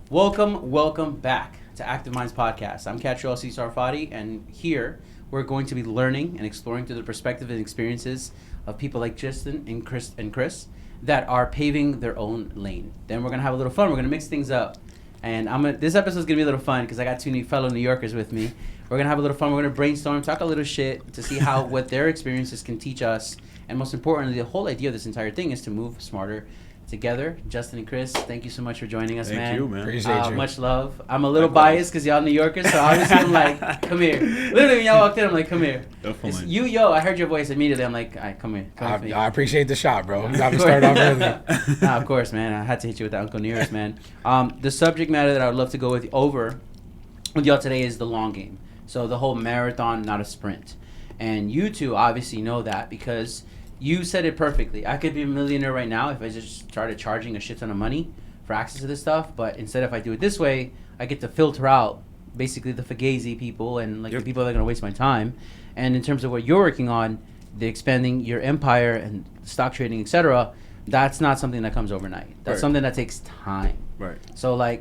Welcome back to Active Minds Podcast. I'm Catriel C. Sarfati, and here we're going to be learning and exploring through the perspective and experiences of people like Justin and Chris that are paving their own lane. Then we're gonna have a little fun. We're gonna mix things up, and this episode's gonna be a little fun because I got two fellow New Yorkers with me. We're gonna have a little fun. We're gonna brainstorm, talk a little shit to see how what their experiences can teach us, and most importantly, the whole idea of this entire thing is to move smarter together. Justin and Chris, thank you so much for joining us, man. Thank you, man. Appreciate you. Much love. I'm a little biased because y'all New Yorkers, so obviously I'm like, come here. Literally, when y'all walked in, I'm like, come here. Definitely. I heard your voice immediately. I'm like, all right, come here. I appreciate the shot, bro. You got me started off early. Nah, of course, man. I had to hit you with the Uncle Nearest, man. The subject matter that I would love to go with y'all today is the long game. So the whole marathon, not a sprint. And you two obviously know that because you said it perfectly. I could be a millionaire right now if I just started charging a shit ton of money for access to this stuff. But instead, if I do it this way, I get to filter out basically the fugazi people and the people that are going to waste my time. And in terms of what you're working on, the expanding your empire and stock trading, etc., that's not something that comes overnight. That's something that takes time. Right. So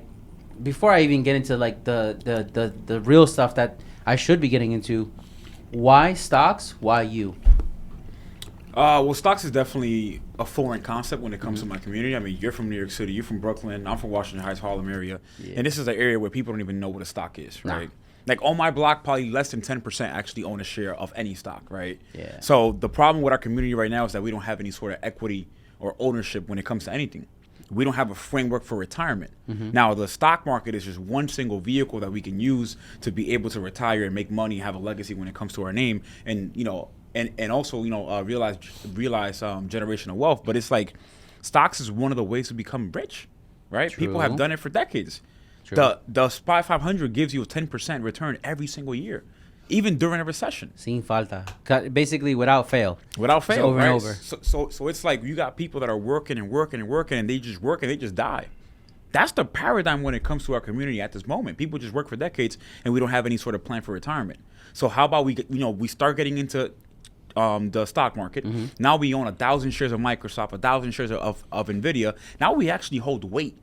before I even get into the real stuff that I should be getting into, why stocks? Why you? Well, stocks is definitely a foreign concept when it comes to my community. I mean, you're from New York City, you're from Brooklyn, I'm from Washington Heights, Harlem area. Yeah. And this is an area where people don't even know what a stock is, right? Like on my block, probably less than 10% actually own a share of any stock, right? Yeah. So the problem with our community right now is that we don't have any sort of equity or ownership when it comes to anything. We don't have a framework for retirement. Now, the stock market is just one single vehicle that we can use to be able to retire and make money and have a legacy when it comes to our name. And, and also, realize generational wealth. But it's like stocks is one of the ways to become rich, right? True. People have done it for decades. True. The SPY 500 gives you a 10% return every single year, even during a recession. Sin falta. Basically, without fail. Without fail, over right? and over. So it's like you got people that are working and working and working, and they just work and they just die. That's the paradigm when it comes to our community at this moment. People just work for decades, and we don't have any sort of plan for retirement. So how about we start getting into the stock market. Now we own 1,000 shares of Microsoft, 1,000 shares of NVIDIA. Now we actually hold weight.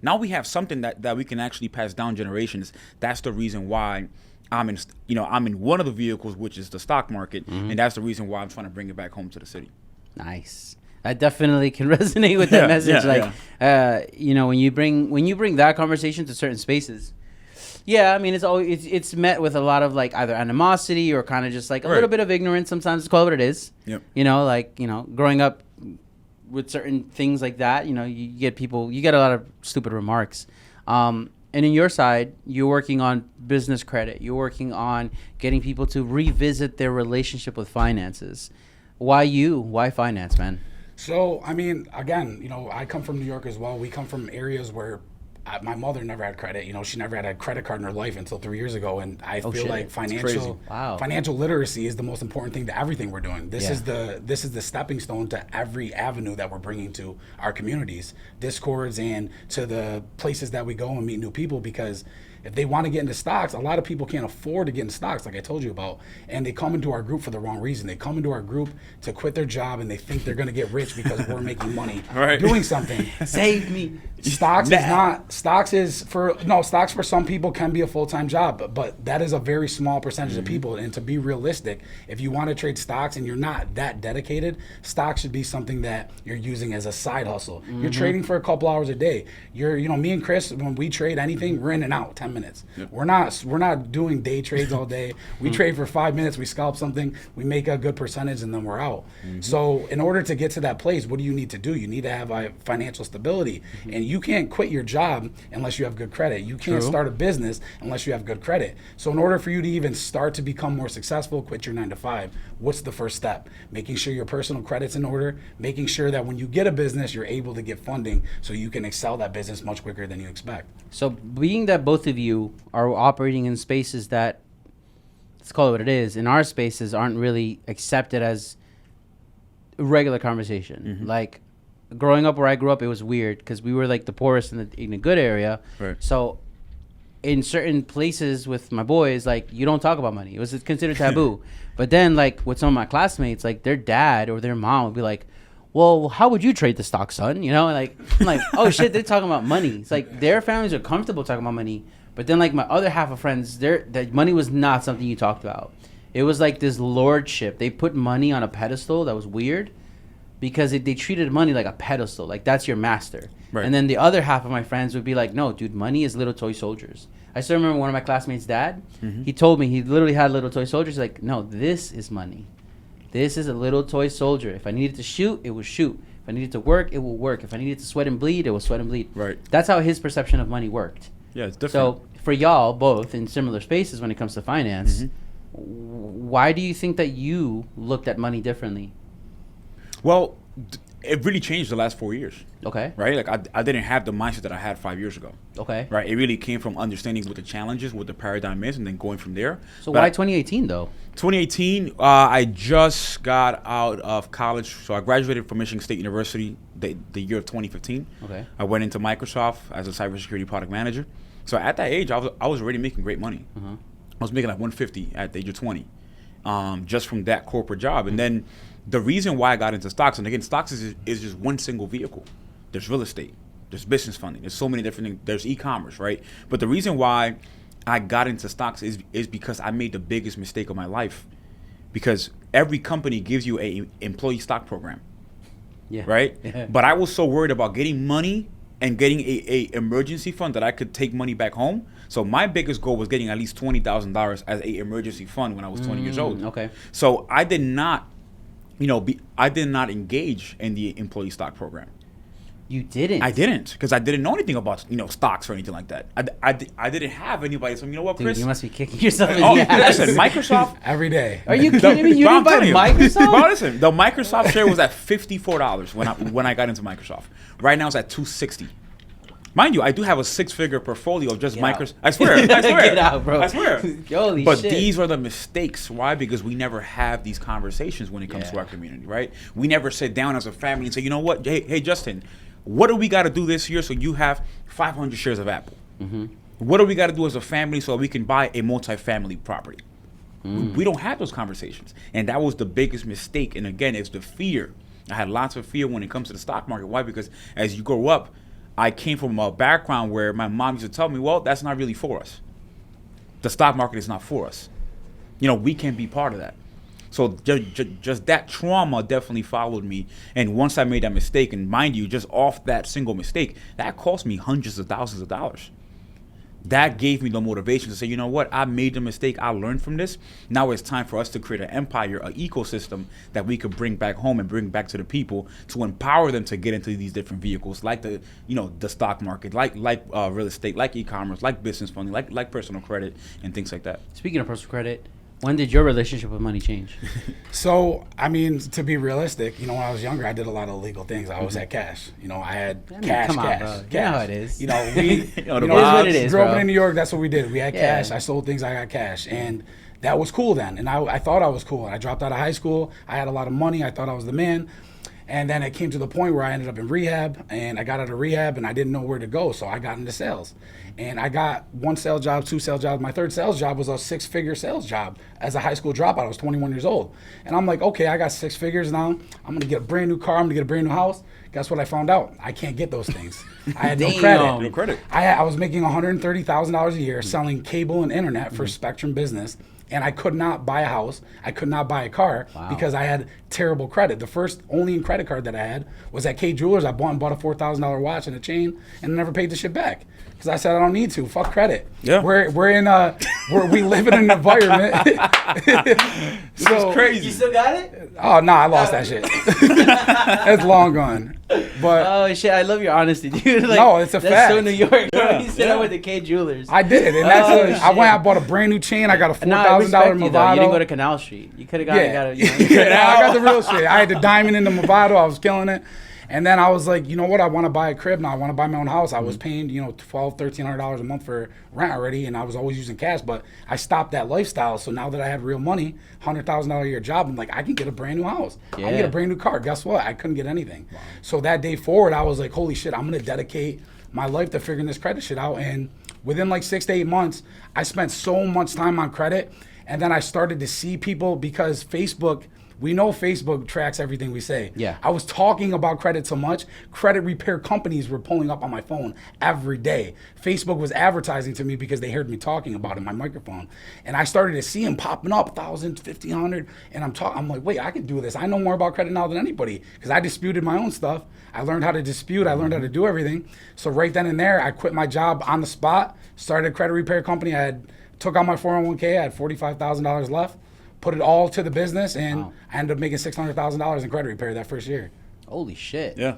Now we have something that we can actually pass down generations. That's the reason why I'm in one of the vehicles, which is the stock market, and that's the reason why I'm trying to bring it back home to the city. Nice. I definitely can resonate with that message. When you bring that conversation to certain spaces. Yeah, I mean it's met with a lot of either animosity or kind of just a little bit of ignorance. Sometimes it's called what it is. Yep. Growing up with certain things like that, you get a lot of stupid remarks. And in your side, you're working on business credit. You're working on getting people to revisit their relationship with finances. Why you? Why finance, man? So, I mean, again, I come from New York as well. We come from areas where my mother never had credit. She never had a credit card in her life until 3 years ago. And I feel like financial literacy is the most important thing to everything we're doing. This is the stepping stone to every avenue that we're bringing to our communities, discords, and to the places that we go and meet new people. Because if they want to get into stocks, a lot of people can't afford to get into stocks, like I told you about. And they come into our group for the wrong reason. They come into our group to quit their job, and they think they're going to get rich because we're making money doing something. Save me. Stocks for some people can be a full-time job, but that is a very small percentage of people. And to be realistic, if you want to trade stocks and you're not that dedicated, stocks should be something that you're using as a side hustle. You're trading for a couple hours a day. Me and Chris, when we trade anything, we're in and out 10 minutes. Yep. We're not doing day trades all day. We trade for 5 minutes, we scalp something, we make a good percentage, and then we're out. So in order to get to that place, what do you need to do? You need to have financial stability. And you can't quit your job unless you have good credit. You can't start a business unless you have good credit. So in order for you to even start to become more successful, quit your 9 to 5. What's the first step? Making sure your personal credit's in order, making sure that when you get a business, you're able to get funding so you can excel that business much quicker than you expect. So being that both of you are operating in spaces that, let's call it what it is, in our spaces aren't really accepted as a regular conversation. Like growing up where I grew up, it was weird because we were the poorest in a good area. Right. So in certain places with my boys, you don't talk about money. It was considered taboo. But then with some of my classmates, their dad or their mom would be like, well, how would you trade the stock, son? You know, like I'm like, oh shit, they're talking about money. It's like their families are comfortable talking about money, but then like my other half of friends, that money was not something you talked about. It was like this lordship. They put money on a pedestal that was weird, because they treated money like a pedestal, like that's your master. Right. And then the other half of my friends would be like, no, dude, money is little toy soldiers. I still remember one of my classmates' dad. He told me he literally had little toy soldiers. Like, no, this is money. This is a little toy soldier. If I needed to shoot, it will shoot. If I needed to work, it will work. If I needed to sweat and bleed, it will sweat and bleed. Right. That's how his perception of money worked. Yeah, it's different. So for y'all both in similar spaces when it comes to finance, why do you think that you looked at money differently? Well, it really changed the last 4 years. Okay. Right? Like, I didn't have the mindset that I had 5 years ago. Okay. Right? It really came from understanding what the challenges, what the paradigm is, and then going from there. So why 2018, though? 2018, I just got out of college. So I graduated from Michigan State University the year of 2015. Okay. I went into Microsoft as a cybersecurity product manager. So at that age, I was already making great money. I was making like $150 at the age of 20, just from that corporate job. And then the reason why I got into stocks, and again, stocks is just one single vehicle. There's real estate, there's business funding, there's so many different things, there's e-commerce, right? But the reason why I got into stocks is because I made the biggest mistake of my life. Because every company gives you a employee stock program, right? Yeah. But I was so worried about getting money and getting a emergency fund that I could take money back home. So my biggest goal was getting at least $20,000 as a emergency fund when I was 20 years old. Okay. So I did not, I did not engage in the employee stock program. You didn't? I didn't, because I didn't know anything about stocks or anything like that. I didn't have anybody. So you know what, Chris? Dude, you must be kicking yourself in the ass. Listen, Microsoft every day. Are you kidding me? You didn't buy Microsoft? Bro, listen, the Microsoft share was at $54 when I got into Microsoft. Right now it's at $260. Mind you, I do have a 6-figure portfolio of just Microsoft. I swear. Get out, bro. I swear. Holy but shit. These are the mistakes. Why? Because we never have these conversations when it comes to our community, right? We never sit down as a family and say, you know what? Hey, Justin, what do we got to do this year so you have 500 shares of Apple? What do we got to do as a family so we can buy a multifamily property? We don't have those conversations. And that was the biggest mistake. And again, it's the fear. I had lots of fear when it comes to the stock market. Why? Because as you grow up, I came from a background where my mom used to tell me, well, that's not really for us. The stock market is not for us. We can't be part of that. So just that trauma definitely followed me. And once I made that mistake, and mind you, just off that single mistake, that cost me hundreds of thousands of dollars. That gave me the motivation to say, you know what, I made the mistake, I learned from this. Now it's time for us to create an empire, an ecosystem that we could bring back home and bring back to the people to empower them to get into these different vehicles, like the stock market, like real estate, like e-commerce, like business funding, like personal credit and things like that. Speaking of personal credit, when did your relationship with money change? So, I mean, to be realistic, when I was younger, I did a lot of illegal things. I always had cash. I had cash. Come on, bro. You know how it is. We, it is what it is, grew up bro. in New York. That's what we did. We had cash. I sold things. I got cash, and that was cool then. And I thought I was cool. I dropped out of high school. I had a lot of money. I thought I was the man. And then it came to the point where I ended up in rehab, and I got out of rehab, and I didn't know where to go, so I got into sales. And I got 1 sales job, 2 sales jobs. My 3rd sales job was a 6-figure sales job as a high school dropout. I was 21 years old. And I'm like, okay, I got 6 figures now. I'm going to get a brand new car. I'm going to get a brand new house. Guess what I found out? I can't get those things. I had no credit. No credit. I was making $130,000 a year selling cable and internet for Spectrum Business. And I could not buy a house. I could not buy a car because I had terrible credit. The first only credit card that I had was at K Jewelers. I bought a $4,000 watch and a chain, and never paid the shit back because I said I don't need to. Fuck credit. Yeah, we live in an environment. So crazy. You still got it? Oh no, I lost that shit. It's long gone. But oh shit, I love your honesty, dude. Like, no, it's a fact. That's so New York. Yeah. You said I went to K Jewelers. I did, and I bought a brand new chain. I got a $4,000 Movado. You didn't go to Canal Street. You could have got it. I got the real shit. I had the diamond in the Movado. I was killing it. And then I was like, you know what? I want to buy a crib now. I want to buy my own house. I was paying, $1,200, $1,300 a month for rent already, and I was always using cash. But I stopped that lifestyle. So now that I had real money, $100,000 a year job, I'm like, I can get a brand new house. Yeah. I can get a brand new car. Guess what? I couldn't get anything. Wow. So that day forward, I was like, holy shit, I'm going to dedicate my life to figuring this credit shit out. And within like 6 to 8 months, I spent so much time on credit. And then I started to see people, because Facebook We know Facebook tracks everything we say. Yeah. I was talking about credit so much, credit repair companies were pulling up on my phone every day. Facebook was advertising to me because they heard me talking about it in my microphone. And I started to see them popping up, 1,000, 1,500. And I'm like, wait, I can do this. I know more about credit now than anybody because I disputed my own stuff. I learned how to dispute. I learned how to do everything. So right then and there, I quit my job on the spot, started a credit repair company. I took out my 401k. I had $45,000 left, put it all to the business, and I ended up making $600,000 in credit repair that first year. Holy shit. Yeah.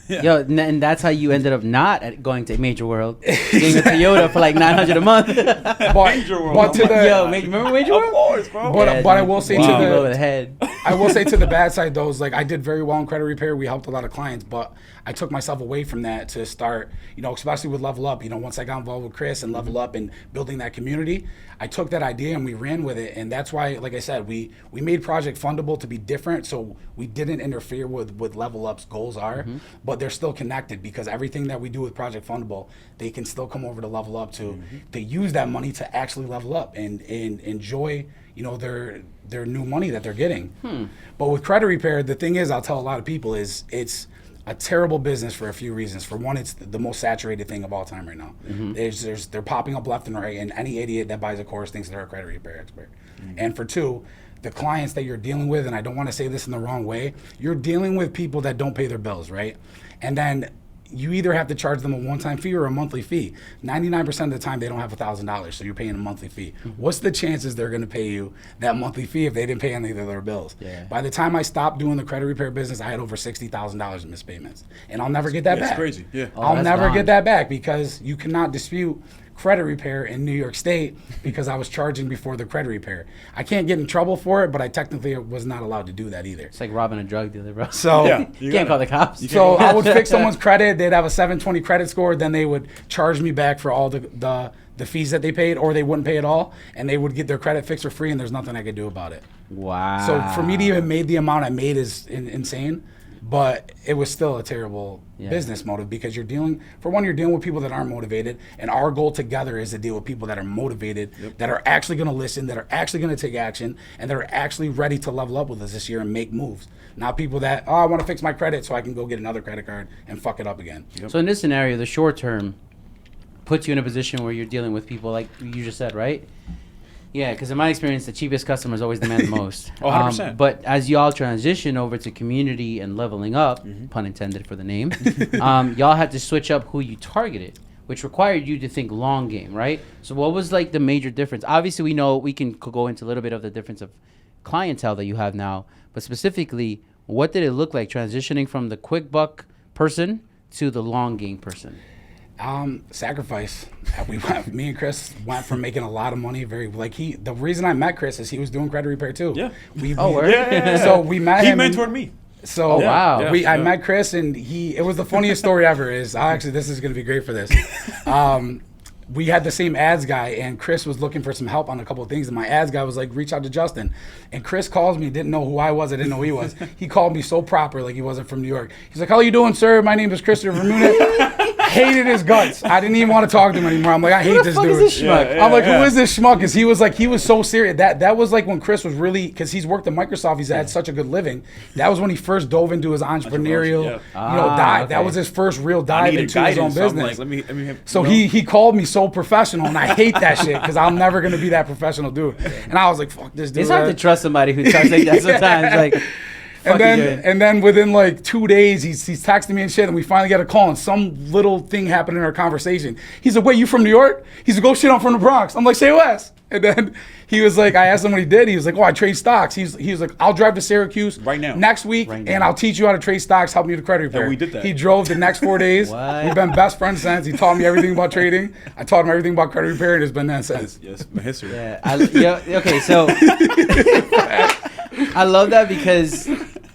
Yeah. Yo, and that's how you ended up not going to Major World, getting a Toyota for like $900 a month. But to the Yo, remember Major World? Of course, bro. But I will say Wow. to Over the the head. I will say to the bad side though, is like I did very well in credit repair. We helped a lot of clients, but I took myself away from that to start, especially with Level Up. Once I got involved with Chris and Level Up and building that community, I took that idea and we ran with it. And that's why, like I said, we made Project Fundable to be different. So we didn't interfere with Level Up's goals are, but they're still connected because everything that we do with Project Fundable, they can still come over to Level Up to use that money to actually level up and enjoy, their new money that they're getting. But with credit repair, the thing is, I'll tell a lot of people is it's a terrible business for a few reasons. For one, it's the most saturated thing of all time right now. They're popping up left and right, and any idiot that buys a course thinks they're a credit repair expert. And for two, the clients that you're dealing with, and I don't want to say this in the wrong way, you're dealing with people that don't pay their bills, right? And then you either have to charge them a one-time fee or a monthly fee. 99% of the time, they don't have $1,000, so you're paying a monthly fee. What's the chances they're going to pay you that monthly fee if they didn't pay any of their bills? Yeah. By the time I stopped doing the credit repair business, I had over $60,000 in missed payments, and I'll never get that back. That's crazy. Yeah. Oh, I'll that's never gone. get that back because you cannot dispute credit repair in New York State because I was charging before the credit repair. I can't get in trouble for it, but I technically was not allowed to do that either. It's like robbing a drug dealer, bro. So Yeah. You can't call the cops. so I would fix someone's credit. They'd have a 720 credit score. Then they would charge me back for all the fees that they paid, or they wouldn't pay at all, and they would get their credit fixed for free, and there's nothing I could do about it. Wow. So for me to even make the amount I made is insane, but it was still a terrible business motive because you're dealing with people that aren't motivated, and our goal together is to deal with people that are motivated, that are actually going to listen, that are actually going to take action, and that are actually ready to level up with us this year and make moves. Not people that, I want to fix my credit so I can go get another credit card and fuck it up again. So in this scenario, the short term puts you in a position where you're dealing with people like you just said, right? Yeah, because in my experience, the cheapest customers always demand the most. 100%. But as y'all transition over to community and leveling up, pun intended for the name, y'all had to switch up who you targeted, which required you to think long game, right? So what was like the major difference? Obviously, we know we can go into a little bit of the difference of clientele that you have now, but specifically, what did it look like transitioning from the quick buck person to the long game person? Sacrifice. Me and Chris went from making a lot of money. The reason I met Chris is he was doing credit repair too. Yeah. Word? Yeah. So we met He him. mentored me. So wow. I met Chris, and it was the funniest story ever. This is going to be great for this. We had the same ads guy, and Chris was looking for some help on a couple of things, and my ads guy was like, reach out to Justin. And Chris calls me, didn't know who I was, I didn't know who he was. He called me so proper, like he wasn't from New York. He's like, how you doing, sir? My name is Christopher Vermeulen. Hated his guts. I didn't even want to talk to him anymore. I'm like, I hate this dude. Who the fuck is this schmuck? I'm like, who is this schmuck? Because he was so serious. That was like when Chris was really, because he's worked at Microsoft, he's had such a good living. That was when he first dove into his entrepreneurial, dive. Okay. That was his first real dive into his own guidance, so I'm business. like, let me So he called me so professional, and I hate that shit because I'm never gonna be that professional dude. And I was like, fuck this dude. It's hard to trust somebody who talks like that sometimes. Like, fuck And then within like 2 days, he's texting me and shit, and we finally get a call, and some little thing happened in our conversation. He's like, wait, you from New York? He's like, oh shit, I'm from the Bronx. I'm like, say less. And then he was like, I asked him what he did. He was like, oh, I trade stocks. He was like, I'll drive to Syracuse Right now. next week, and I'll teach you how to trade stocks, help me with credit repair. we did that. He drove the next 4 days. What? We've been best friends since. He taught me everything about trading. I taught him everything about credit repair, and it's been that since. Yes, my history. Yeah. Okay, so I love that because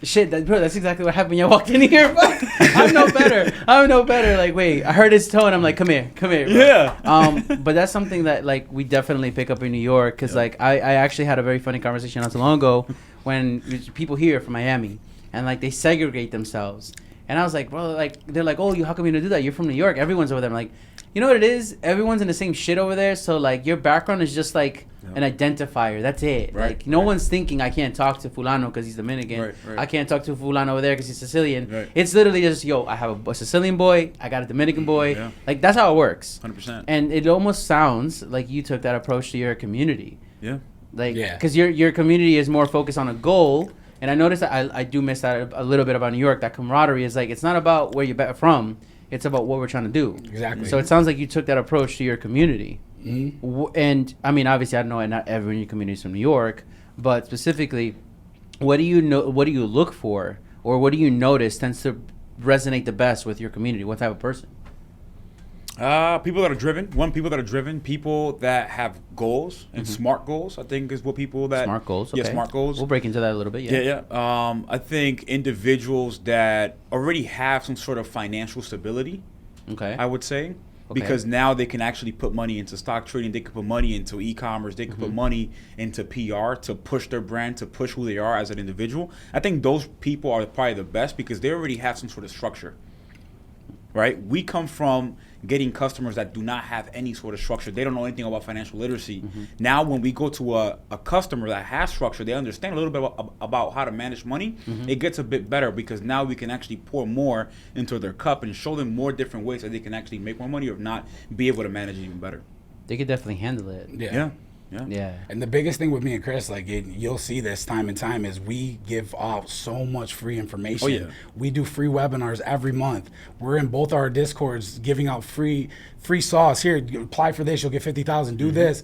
shit, bro, that's exactly what happened when you walked in here. I'm no better. Like, wait, I heard his tone. I'm like, come here. Bro. Yeah. But that's something that like we definitely pick up in New York because like I actually had a very funny conversation not so long ago when people here from Miami and like they segregate themselves. And I was like, well, like they're like, oh, how come you don't do that? You're from New York. Everyone's over there. I'm like, You know what it is? Everyone's in the same shit over there. So like your background is just like an identifier. That's it. Right, Like no one's thinking I can't talk to Fulano because he's Dominican. Right. I can't talk to Fulano over there because he's Sicilian. Right. It's literally just I have a Sicilian boy. I got a Dominican boy. Yeah. Like that's how it works. 100%. And it almost sounds like you took that approach to your community. Yeah. Like because your community is more focused on a goal. And I noticed that I do miss that a little bit about New York. That camaraderie is like it's not about where you're from. It's about what we're trying to do. Exactly. So it sounds like you took that approach to your community. Mm-hmm. And I mean, obviously, I know not everyone in your community is from New York, but specifically, what do you know? What do you look for, or what do you notice tends to resonate the best with your community? What type of person? People that are driven. People that have goals and smart goals. I think is what people that Smart goals. Okay. Yeah, smart goals. We'll break into that a little bit. Yeah. I think individuals that already have some sort of financial stability. Okay. I would say. Because now they can actually put money into stock trading. They can put money into e-commerce. They can put money into PR to push their brand, to push who they are as an individual. I think those people are probably the best because they already have some sort of structure. Right? We come from getting customers that do not have any sort of structure. They don't know anything about financial literacy. Now, when we go to a customer that has structure, they understand a little bit about how to manage money. It gets a bit better because now we can actually pour more into their cup and show them more different ways that they can actually make more money or not be able to manage it even better. They could definitely handle it. Yeah. Yeah. And the biggest thing with me and Chris, like you'll see this time and time, is we give off so much free information. Oh, yeah. We do free webinars every month. We're in both our Discords giving out free sauce. Here, you apply for this, you'll get 50,000. Do this.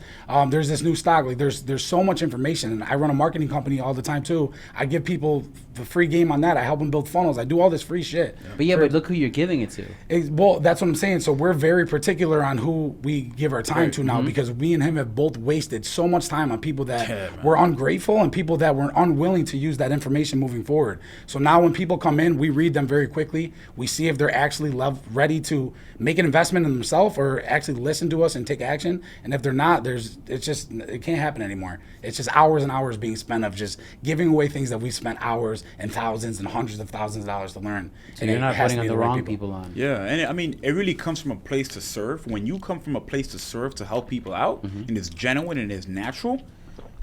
There's this new stock. Like there's so much information. And I run a marketing company all the time too. I give people the free game on that. I help them build funnels. I do all this free shit. But but look who you're giving it to. Well, that's what I'm saying. So we're very particular on who we give our time to now because we and him have both wasted so much time on people that were ungrateful and people that were unwilling to use that information moving forward. So now when people come in, we read them very quickly. We see if they're actually ready to make an investment in themselves or actually listen to us and take action. And if they're not, it can't happen anymore. It's just hours and hours being spent of just giving away things that we spent hours and thousands and hundreds of thousands of dollars to learn. So you're not putting the wrong people on. Yeah, and I mean, it really comes from a place to serve. When you come from a place to serve, to help people out, and it's genuine and it's natural,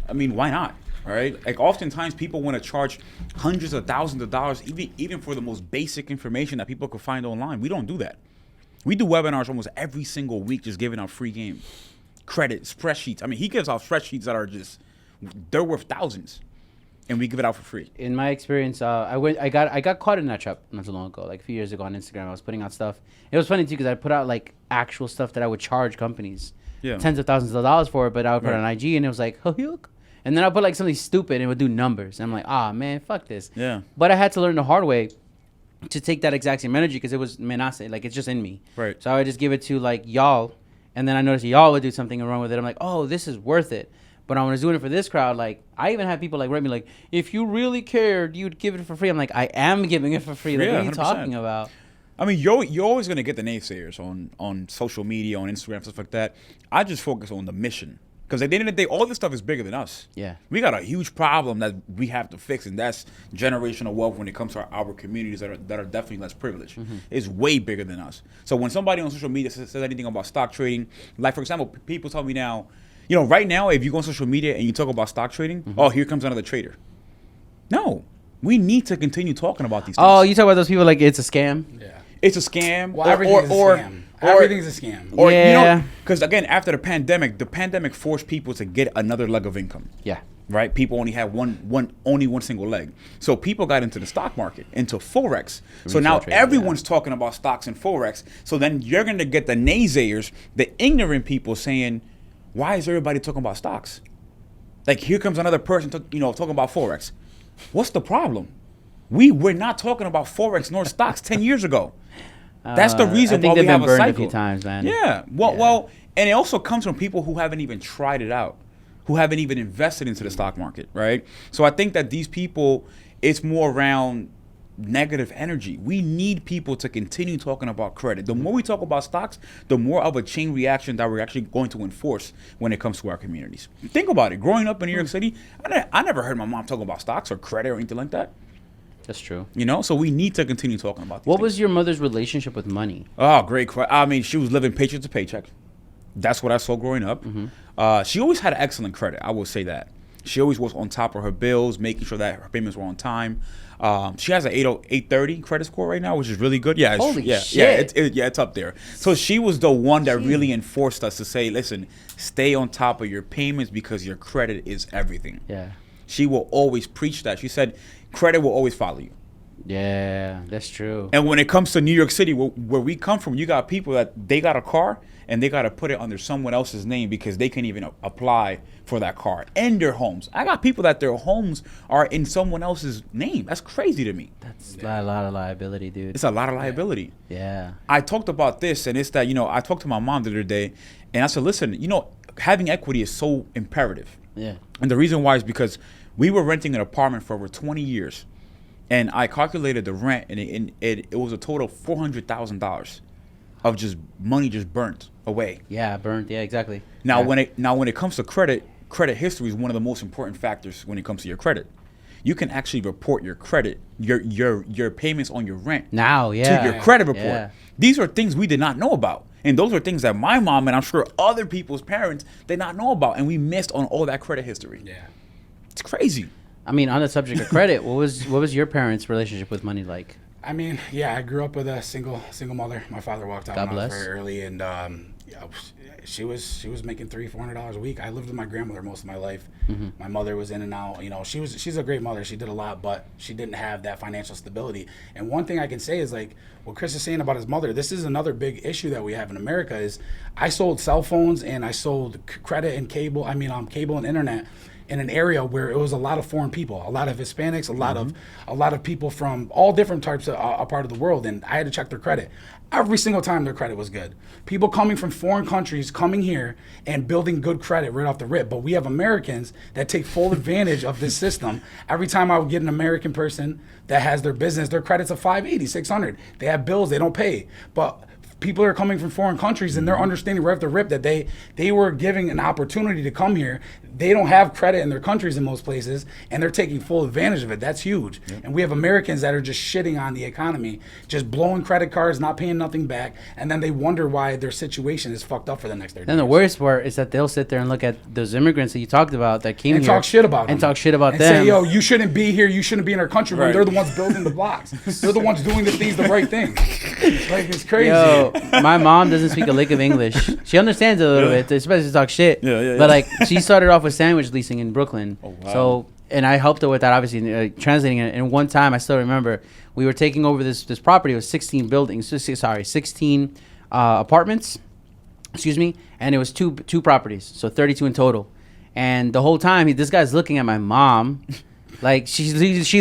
I mean, why not? Right? Like oftentimes people want to charge hundreds of thousands of dollars, even for the most basic information that people could find online. We don't do that. We do webinars almost every single week, just giving out free game, credit, spreadsheets. I mean, he gives out spreadsheets that are they're worth thousands, and we give it out for free. In my experience, I got caught in that trap not too long ago, like a few years ago on Instagram. I was putting out stuff. It was funny too because I put out like actual stuff that I would charge companies tens of thousands of dollars for it, but I would put it on IG and it was like, and then I put like something stupid and it would do numbers. And I'm like, man, fuck this. Yeah. But I had to learn the hard way to take that exact same energy because it was menace, like it's just in me. Right. So I would just give it to like y'all, and then I noticed y'all would do something wrong with it. I'm like, oh, this is worth it. But when I was doing it for this crowd, like I even had people like write me like, if you really cared, you'd give it for free. I'm like, I am giving it for free. Like, what are you 100%. talking about? I mean, you're always gonna get the naysayers on social media, on Instagram, stuff like that. I just focus on the mission. Because at the end of the day, all this stuff is bigger than us. Yeah. We got a huge problem that we have to fix, and that's generational wealth when it comes to our communities that are definitely less privileged. It's way bigger than us. So when somebody on social media says anything about stock trading, like, for example, people tell me now, right now, if you go on social media and you talk about stock trading, oh, here comes another trader. No. We need to continue talking about these things. Oh, you talk about those people like it's a scam? Yeah. It's a scam. Well, everything's a scam. Everything's a scam. Or, Yeah. because again, after the pandemic forced people to get another leg of income. Yeah. Right? People only had one single leg. So people got into the stock market, into Forex. So now everyone's talking about stocks and Forex. So then you're going to get the naysayers, the ignorant people saying, why is everybody talking about stocks? Like, here comes another person talking about Forex. What's the problem? We were not talking about Forex nor stocks 10 years ago. That's the reason why we have a cycle. A few times, man. Yeah. Well, and it also comes from people who haven't even tried it out, who haven't even invested into the stock market, right? So I think that these people, it's more around negative energy. We need people to continue talking about credit. The more we talk about stocks, the more of a chain reaction that we're actually going to enforce when it comes to our communities. Think about it. Growing up in New York City, I never heard my mom talk about stocks or credit or anything like that. That's true. You know, so we need to continue talking about these What things. was your mother's relationship with money? Oh, great question. I mean, she was living paycheck to paycheck. That's what I saw growing up. She always had excellent credit. I will say that. She always was on top of her bills, making sure that her payments were on time. She has an 830 credit score right now, which is really good. Yeah, Holy shit. shit. It's up there. So she was the one that really enforced us to say, listen, stay on top of your payments because your credit is everything. Yeah. She will always preach that. She said, credit will always follow you. Yeah, that's true. And when it comes to New York City, where we come from, you got people that they got a car and they got to put it under someone else's name because they can't even apply for that car and their homes. I got people that their homes are in someone else's name. That's crazy to me. That's a lot of liability, dude. It's a lot of liability. Yeah. I talked about this, and it's that, I talked to my mom the other day, and I said, listen, having equity is so imperative. Yeah. And the reason why is because we were renting an apartment for over 20 years. And I calculated the rent, and it was a total of $400,000 of just money just burnt away. Yeah, burnt. Yeah, exactly. Now, yeah. when it comes to credit history is one of the most important factors when it comes to your credit. You can actually report your credit, your payments on your rent Now, yeah. to your credit report. Yeah. These are things we did not know about. And those are things that my mom and I'm sure other people's parents did not know about. And we missed on all that credit history. Yeah. It's crazy. I mean, on the subject of credit, what was your parents' relationship with money like? I mean, yeah, I grew up with a single mother. My father walked out God when I was bless. very early, and she was making $300-400 a week. I lived with my grandmother most of my life. My mother was in and out. She's a great mother. She did a lot, but she didn't have that financial stability. And one thing I can say is, like what Chris is saying about his mother, this is another big issue that we have in America. Is I sold cell phones and I sold credit and cable. Cable and internet in an area where it was a lot of foreign people, a lot of Hispanics, a lot of people from all different types of a part of the world, and I had to check their credit. Every single time their credit was good. People coming from foreign countries coming here and building good credit right off the rip. But we have Americans that take full advantage of this system. Every time I would get an American person that has their business, their credit's a 580, 600. They have bills they don't pay. But people are coming from foreign countries and they're understanding right off the rip that they were giving an opportunity to come here. They don't have credit in their countries in most places, and they're taking full advantage of it. That's huge. Yep. And we have Americans that are just shitting on the economy, just blowing credit cards, not paying nothing back, and then they wonder why their situation is fucked up for the next 30 years. And the worst part is that they'll sit there and look at those immigrants that you talked about that came and here. Talk shit about them. And talk shit about and them. say, yo, you shouldn't be here. You shouldn't be in our country when Right. they're the ones building the blocks. They're the ones doing the things the right thing. Like, it's crazy. Yo, my mom doesn't speak a lick of English. She understands a little bit, especially to talk shit. Yeah. But like, she started off with sandwich leasing in Brooklyn. Oh, wow. So, and I helped her with that, obviously, translating it. And one time, I still remember, we were taking over this property. It was 16 buildings. 16 apartments. Excuse me. And it was two properties, so 32 in total. And the whole time, this guy's looking at my mom, like she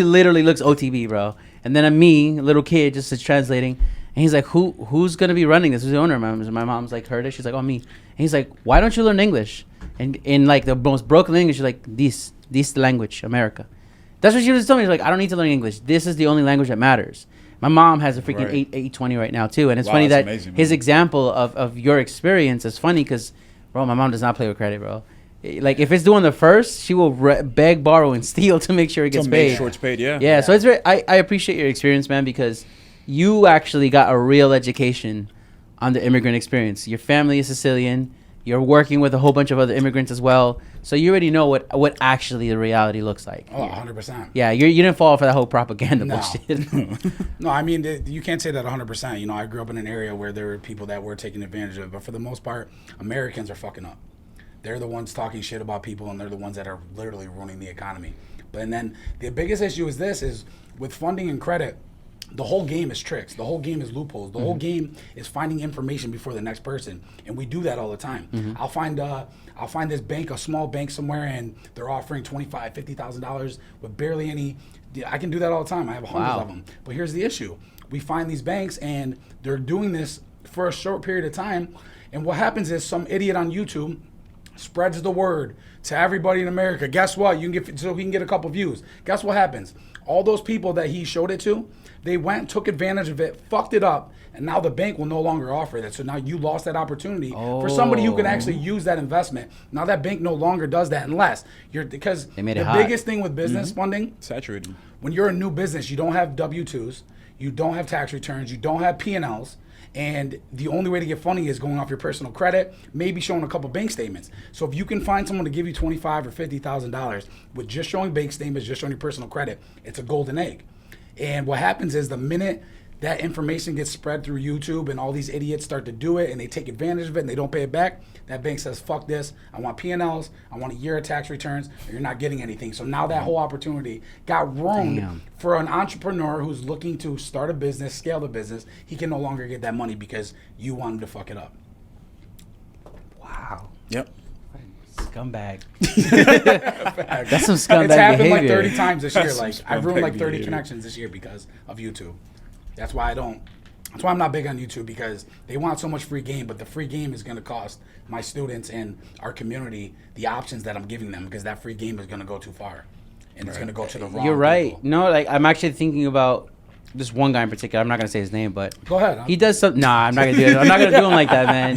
literally looks OTB, bro. And then at me, a little kid, just is translating. And he's like, who's going to be running this? Who's the owner? My mom's like, heard it. She's like, oh, me. And he's like, why don't you learn English? And in like the most broken English, she's like, this language, America. That's what she was telling me. She's like, I don't need to learn English. This is the only language that matters. My mom has a freaking Right. 820 right now, too. And it's Wow, funny that's that amazing, his man. example of your experience is funny because, bro, my mom does not play with credit, bro. Like, if it's doing the first, she will beg, borrow, and steal to make sure it gets To make paid. sure it's paid, yeah. Yeah, so it's very. I appreciate your experience, man, because you actually got a real education on the immigrant experience. Your family is Sicilian. You're working with a whole bunch of other immigrants as well, so you already know what actually the reality looks like. Oh, 100%. Yeah, you didn't fall for that whole propaganda No. bullshit. No, I mean, you can't say that 100%. You know, I grew up in an area where there were people that were taking advantage of it, but for the most part, Americans are fucking up. They're the ones talking shit about people, and they're the ones that are literally ruining the economy. And then the biggest issue is with funding and credit, the whole game is tricks. The whole game is loopholes. The whole game is finding information before the next person, and we do that all the time. I'll find this bank, a small bank somewhere, and they're offering $25,000, $50,000 with barely any. I can do that all the time. I have hundreds of them. But here's the issue: we find these banks, and they're doing this for a short period of time, and what happens is some idiot on YouTube spreads the word to everybody in America. Guess what? You can get so he can get a couple views. Guess what happens? All those people that he showed it to, they went, took advantage of it, fucked it up, And now the bank will no longer offer that. So now you lost that opportunity for somebody who can actually use that investment. Now that bank no longer does that unless because They made the it hot. biggest thing with business funding, Saturated. when you're a new business, you don't have W-2s, you don't have tax returns, you don't have P&Ls, and the only way to get funding is going off your personal credit, maybe showing a couple bank statements. So if you can find someone to give you $25,000 or $50,000 with just showing bank statements, just showing your personal credit, it's a golden egg. And what happens is the minute that information gets spread through YouTube and all these idiots start to do it and they take advantage of it and they don't pay it back, that bank says, fuck this, I want P&Ls, I want a year of tax returns, or you're not getting anything. So now that whole opportunity got ruined for an entrepreneur who's looking to start a business, scale the business. He can no longer get that money because you want him to fuck it up. Wow. Yep. Scumbag. That's some scumbag It's happened behavior. like 30 times this year. That's Like some I've ruined like scumbag 30 behavior. connections this year because of YouTube. That's why I'm not big on YouTube, because they want so much free game, but the free game is going to cost my students and our community the options that I'm giving them, because that free game is going to go too far and it's going to go to the wrong You're right. people. No, like I'm actually thinking about this one guy in particular. I'm not gonna say his name, but Go ahead. he does some. Nah, I'm not gonna do it. I'm not gonna do him like that, man.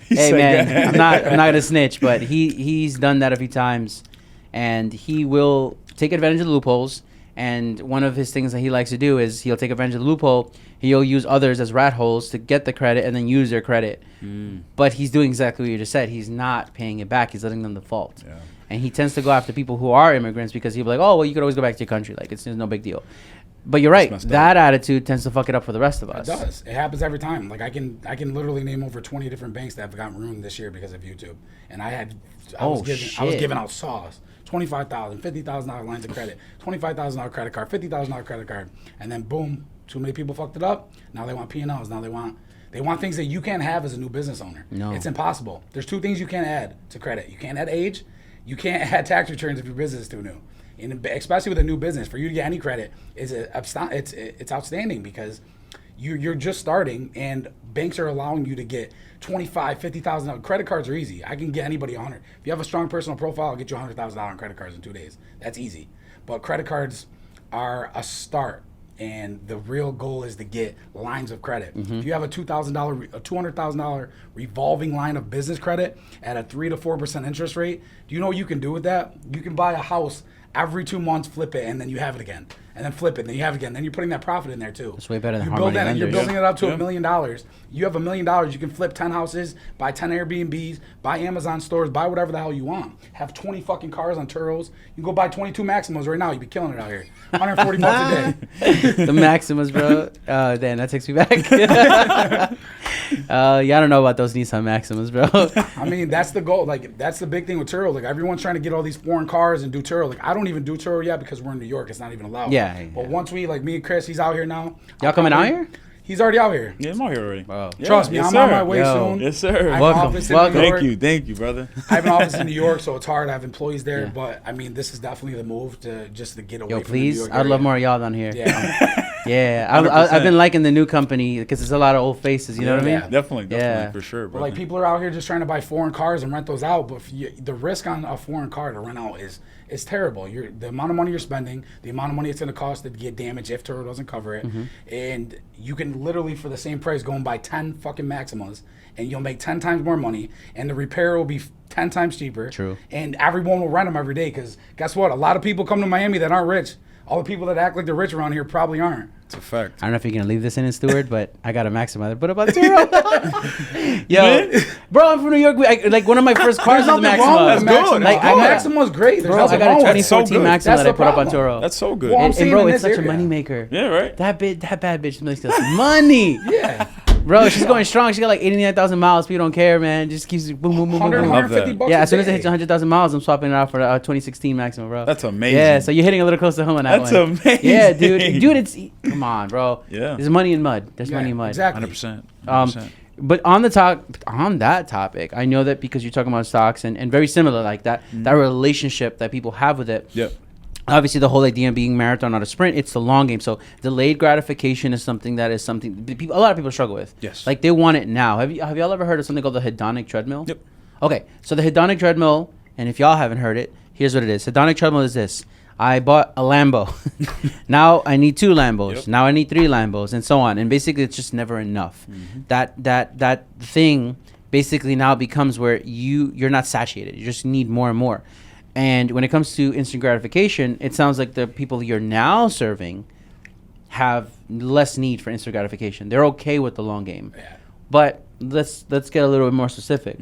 Hey, said man, that. I'm not gonna snitch, but he's done that a few times, and he will take advantage of the loopholes. And one of his things that he likes to do is he'll take advantage of the loophole. He'll use others as rat holes to get the credit and then use their credit. But he's doing exactly what you just said. He's not paying it back. He's letting them default. Yeah. And he tends to go after people who are immigrants because he'll be like, oh, well, you could always go back to your country. Like, it's no big deal. But you're right. messed up. That attitude tends to fuck it up for the rest of It us. does. It happens every time. Like I can literally name over 20 different banks that have gotten ruined this year because of YouTube. And I was giving out sauce. $25,000, $50,000 lines of credit, $25,000 credit card, $50,000 credit card, and then boom, too many people fucked it up. Now they want P&Ls. Now they want things that you can't have as a new business owner. No. It's impossible. There's two things you can't add to credit. You can't add age. You can't add tax returns if your business is too new. And especially with a new business, for you to get any credit it's outstanding, because you're just starting and banks are allowing you to get $25,000, $50,000. Credit cards are easy. I can get anybody 100. If you have a strong personal profile, I'll get you $100,000 in credit cards in 2 days. That's easy. But credit cards are a start, and the real goal is to get lines of credit. If you have a $200,000 revolving line of business credit at a 3 to 4% interest rate, do you know what you can do with that? You can buy a house every 2 months, flip it, and then you have it again. And then flip it, and then you have it again. Then you're putting that profit in there too. It's way better than you hard build money that, and you're lenders. building it up to $1 million. You have $1 million. You can flip 10 houses, buy 10 Airbnbs, buy Amazon stores, buy whatever the hell you want. Have 20 fucking cars on Turos. You can go buy 22 Maximas right now. You'd be killing it out here. 140 bucks a day. The Maximas, bro. Damn, that takes me back. Yeah, I don't know about those Nissan Maximas, bro. I mean, that's the goal. Like, that's the big thing with Turo. Like, everyone's trying to get all these foreign cars and do Turo. Like, I don't even do Turo yet because we're in New York. It's not even allowed. Yeah, But yeah. once we, like me and Chris, he's out here now. Y'all coming out here? He's already out here. Yeah, I'm out here already. Wow. Yeah, Trust me, yes, I'm on sir. my way Yo. soon. Yes, sir. I have an Welcome. office in Welcome. New York. Thank you, brother. I have an office in New York, so it's hard. I have employees there, Yeah. but I mean, this is definitely the move to get away Yo, from the New please. York I'd love area. more of y'all down here. Yeah, Yeah, 100%. I've been liking the new company because there's a lot of old faces. You know what I mean? Yeah. Definitely, Yeah. for sure, but bro. like people are out here just trying to buy foreign cars and rent those out. But if the risk on a foreign car to rent out is terrible. The amount of money you're spending, the amount of money it's going to cost to get damaged if Turo doesn't cover it, and you can literally for the same price go and buy 10 fucking Maximas, and you'll make 10 times more money, and the repair will be 10 times cheaper. True. And everyone will rent them every day, because guess what? A lot of people come to Miami that aren't rich. All the people that act like they're rich around here probably aren't. It's a fact. I don't know if you're gonna leave this in, Stewart, but I got a Maxima that put up on Turo. Yo, bro, I'm from New York. Like one of my first cars was a There's nothing wrong Maxima. with the That's good. Maxima. Like, I The got- Maxima's great. There's Bro, I nothing got wrong a with it. 2014 good. Maxima That's that I the put up on problem. Turo. That's so good. Well, I'm And saying bro, in it's this such a area. moneymaker. Yeah, right. That bad bitch makes us money. Yeah. Bro, she's going strong. She got like 89,000 miles. People don't care, man. Just keeps boom, boom, boom, boom, 100, boom. love 150 that. bucks Yeah, a as soon as it day. hits 100,000 miles, I'm swapping it out for a 2016 Maxima, bro. That's amazing. Yeah, so you're hitting a little close to home on that That's one. amazing. Yeah, dude, it's come on, bro. Yeah. There's money in mud. There's Yeah, money in mud. exactly. 100%. But on that topic, I know that because you're talking about stocks and very similar like that, that relationship that people have with it. Yep. Obviously, the whole idea of being marathon, not a sprint, it's the long game. So delayed gratification is something a lot of people struggle with. Yes. Like they want it now. Have y'all ever heard of something called the hedonic treadmill? Yep. Okay, so the hedonic treadmill, and if y'all haven't heard it, here's what it is. Hedonic treadmill is this. I bought a Lambo. Now I need 2 Lambos. Yep. Now I need 3 Lambos, and so on. And basically, it's just never enough. That thing basically now becomes where you're not satiated. You just need more and more. And when it comes to instant gratification, it sounds like the people you're now serving have less need for instant gratification. They're okay with the long game. Yeah. But let's get a little bit more specific.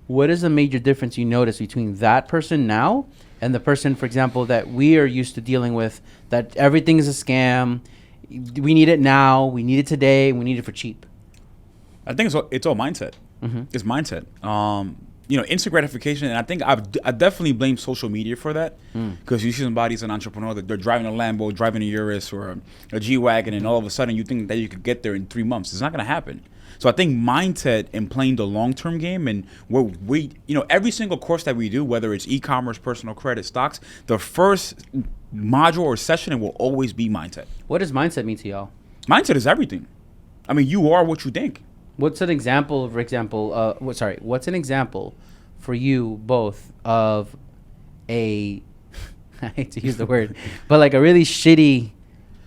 What is the major difference you notice between that person now and the person, for example, that we are used to dealing with, that everything is a scam, we need it now, we need it today, we need it for cheap? I think it's all mindset. It's mindset. Instant gratification, and I think I definitely blame social media for that, because you see somebody's an entrepreneur that they're driving a Lambo, driving a Urus or a G-Wagon, and all of a sudden you think that you could get there in 3 months. It's not going to happen. So I think mindset and playing the long-term game, and where we, every single course that we do, whether it's e-commerce, personal credit, stocks, the first module or session, it will always be mindset. What does mindset mean to y'all? Mindset is everything. I mean, you are what you think. What's an example, what's an example for you both of I hate to use the word, but like a really shitty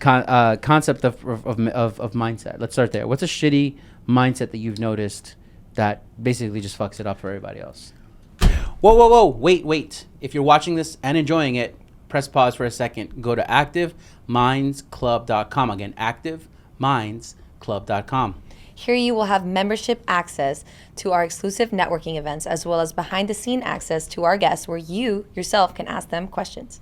concept of mindset? Let's start there. What's a shitty mindset that you've noticed that basically just fucks it up for everybody else? Whoa, wait. If you're watching this and enjoying it, press pause for a second. Go to activemindsclub.com. Again, activemindsclub.com. Here you will have membership access to our exclusive networking events, as well as behind-the-scene access to our guests where you yourself can ask them questions.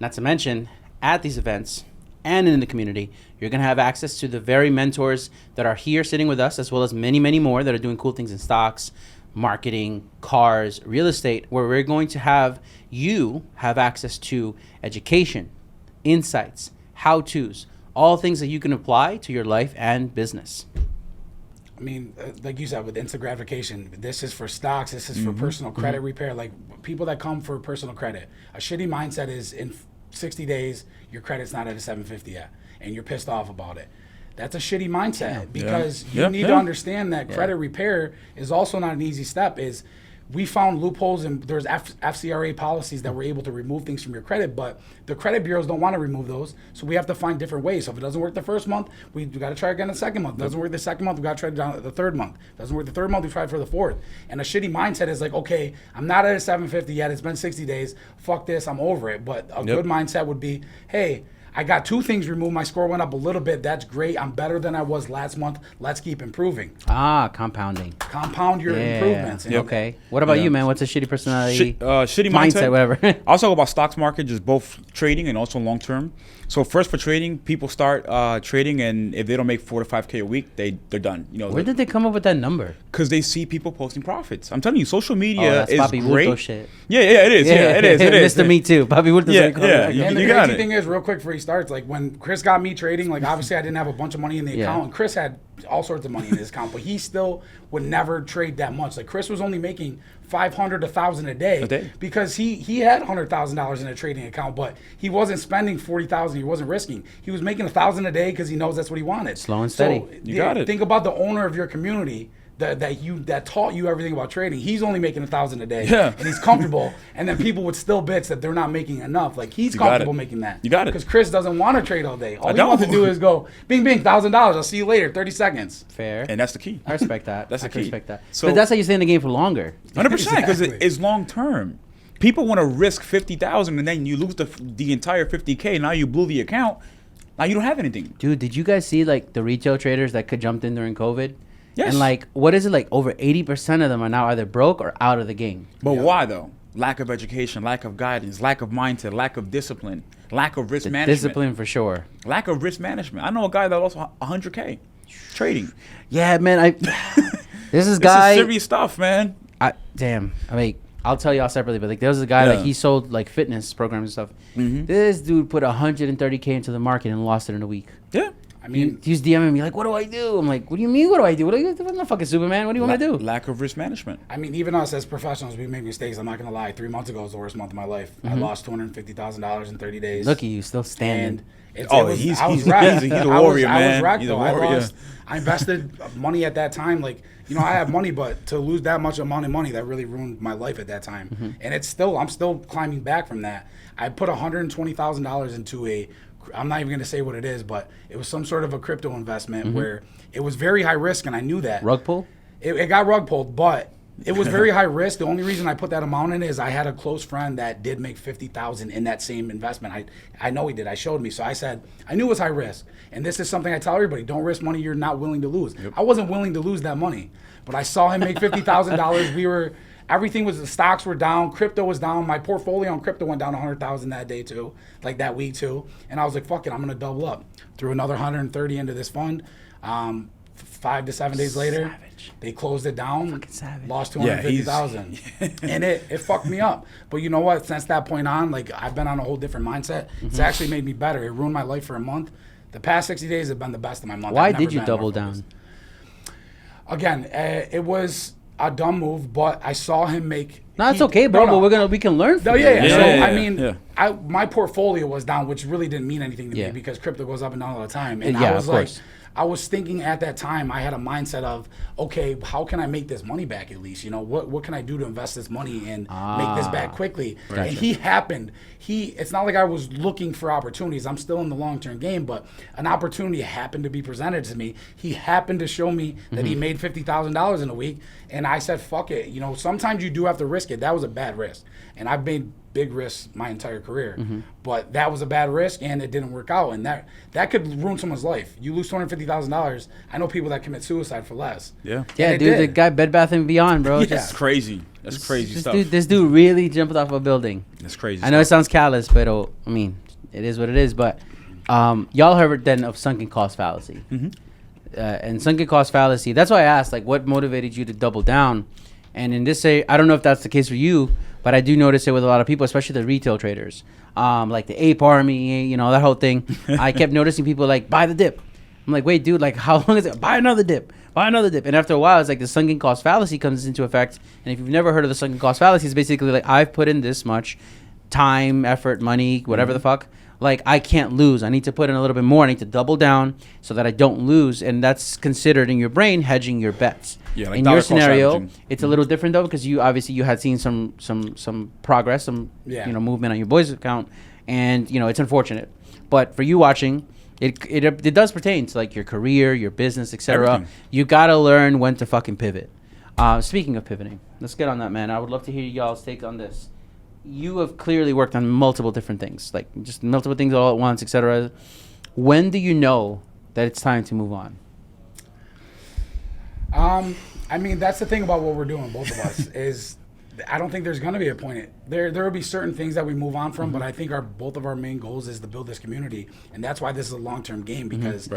Not to mention, at these events and in the community, you're going to have access to the very mentors that are here sitting with us, as well as many, many more that are doing cool things in stocks, marketing, cars, real estate, where we're going to have you have access to education, insights, how-tos, all things that you can apply to your life and business. I mean, like you said, with instant gratification, this is for stocks, this is for personal credit repair. Like, people that come for personal credit, a shitty mindset is in 60 days, your credit's not at a 750 yet, and you're pissed off about it. That's a shitty mindset, because you need to understand that credit repair is also not an easy step. We found loopholes, and there's FCRA policies that were able to remove things from your credit, but the credit bureaus don't want to remove those, so we have to find different ways. So if it doesn't work the first month, we got to try again the second month. If it doesn't work the second month, we got to try it down the third month. If it doesn't work the third month, we try it for the fourth. And a shitty mindset is like, okay, I'm not at a 750 yet, it's been 60 days, fuck this, I'm over it. But a good mindset would be, hey, I got 2 things removed. My score went up a little bit. That's great. I'm better than I was last month. Let's keep improving. Compounding. Compound your improvements. Okay. What about you, man? What's a shitty personality? Shitty mindset, whatever. I'll talk about stocks market, just both trading and also long term. So first, for trading, people start trading, and if they don't make 4 to 5K a week, they're done. Where did they come up with that number? Because they see people posting profits. I'm telling you, social media that's is Papi great. Wulto shit. Yeah, it is. It is. Mr. Me Too. Papi Wulto's Yeah. And the You got crazy it. thing is, real quick before he starts, like when Chris got me trading, like obviously I didn't have a bunch of money in the account, and Chris had all sorts of money in his account, but he still would never trade that much. Like Chris was only making $500 to $1,000 a day because he had $100,000 in a trading account, but he wasn't spending $40,000. He wasn't risking. He was making $1,000 a day because he knows that's what he wanted. Slow and steady. So you got it. Think about the owner of your community that taught you everything about trading. He's only making $1,000 a day, and he's comfortable. And then people would still bitch that they're not making enough. Like he's comfortable making that. You got it. Because Chris doesn't want to trade all day. All he wants to do is go, bing, bing, $1,000. I'll see you later. 30 seconds. Fair. And that's the key. I respect that. That's the key. I respect that. So, but that's how you stay in the game for longer. 100%, because Exactly. it's long term. People want to risk 50,000 and then you lose the entire 50K. Now you blew the account. Now you don't have anything. Dude, did you guys see like the retail traders that could jumped in during COVID? Yes. And like, what is it, like over 80% of them are now either broke or out of the game. But why though? Lack of education, lack of guidance, lack of mindset, lack of discipline, lack of risk management. Discipline for sure. Lack of risk management. I know a guy that lost 100K trading. Yeah, man. This This guy. is serious stuff, man. Damn. I mean, I'll tell y'all separately, but like there was a guy like he sold like fitness programs and stuff. This dude put 130K into the market and lost it in a week. Yeah. I mean, he was DMing me like, "What do I do?" I'm like, "What do you mean? What do I do? I'm not fucking Superman. What do you want to do?" Lack of risk management. I mean, even us as professionals, we make mistakes. I'm not gonna lie. 3 months ago was the worst month of my life. I lost $250,000 in 30 days. Look at you, still standing. And He's I was a wrecked. warrior, I man. was wrecked, He's a though. warrior. I invested money at that time. Like, I have money, but to lose that much amount of money, that really ruined my life at that time. And I'm still climbing back from that. I put $120,000 into I'm not even going to say what it is, but it was some sort of a crypto investment where it was very high risk, and I knew that. Rug pull? It got rug pulled, but it was very high risk. The only reason I put that amount in is I had a close friend that did make $50,000 in that same investment. I know he did. I showed me. So I said, I knew it was high risk. And this is something I tell everybody, don't risk money you're not willing to lose. Yep. I wasn't willing to lose that money, but I saw him make $50,000. The stocks were down, crypto was down. My portfolio on crypto went down 100,000 that day too, like that week too. And I was like, fuck it, I'm gonna double up. Threw another 130 into this fund. 5 to 7 days later, they closed it down. Fucking savage. Lost 250,000, and it fucked me up. But you know what? Since that point on, like I've been on a whole different mindset. It's actually made me better. It ruined my life for a month. The past 60 days have been the best of my month. Why did you double down? Again, it was a dumb move, but I saw him make. No, it's okay, bro. But we can learn from it. My portfolio was down, which really didn't mean anything to me because crypto goes up and down all the time. And I was like, I was thinking at that time, I had a mindset of, okay, how can I make this money back at least? What can I do to invest this money and make this back quickly? Gotcha. And he happened. It's not like I was looking for opportunities. I'm still in the long-term game, but an opportunity happened to be presented to me. He happened to show me that he made $50,000 in a week, and I said, fuck it. Sometimes you do have to risk it. That was a bad risk, and I've made big risks my entire career, but that was a bad risk and it didn't work out, and that could ruin someone's life. You lose $250,000. I know people that commit suicide for less. Yeah, dude, the guy Bed Bath and Beyond, bro. That's crazy. That's crazy stuff. This dude really jumped off a building. That's crazy. I know it sounds callous, but I mean, it is what it is. But y'all heard then of sunken cost fallacy, and sunken cost fallacy. That's why I asked, like, what motivated you to double down? And in this, I don't know if that's the case for you, but I do notice it with a lot of people, especially the retail traders, like the ape army, that whole thing. I kept noticing people like, buy the dip. I'm like, wait, dude, like, how long is it? Buy another dip. And after a while, it's like the sunken cost fallacy comes into effect. And if you've never heard of the sunken cost fallacy, it's basically like, I've put in this much time, effort, money, whatever the fuck. Like, I can't lose. I need to put in a little bit more. I need to double down so that I don't lose. And that's considered in your brain hedging your bets. Yeah, like in your scenario, it's a little different though, because you had seen some progress, movement on your boys' account, and it's unfortunate. But for you watching, it does pertain to like your career, your business, etc. You gotta learn when to fucking pivot. Speaking of pivoting, let's get on that, man. I would love to hear y'all's take on this. You have clearly worked on multiple different things, like just multiple things all at once, etc. When do you know that it's time to move on? I mean, that's the thing about what we're doing, both of us, is I don't think there's going to be a point. There will be certain things that we move on from, but I think both of our main goals is to build this community, and that's why this is a long-term game, because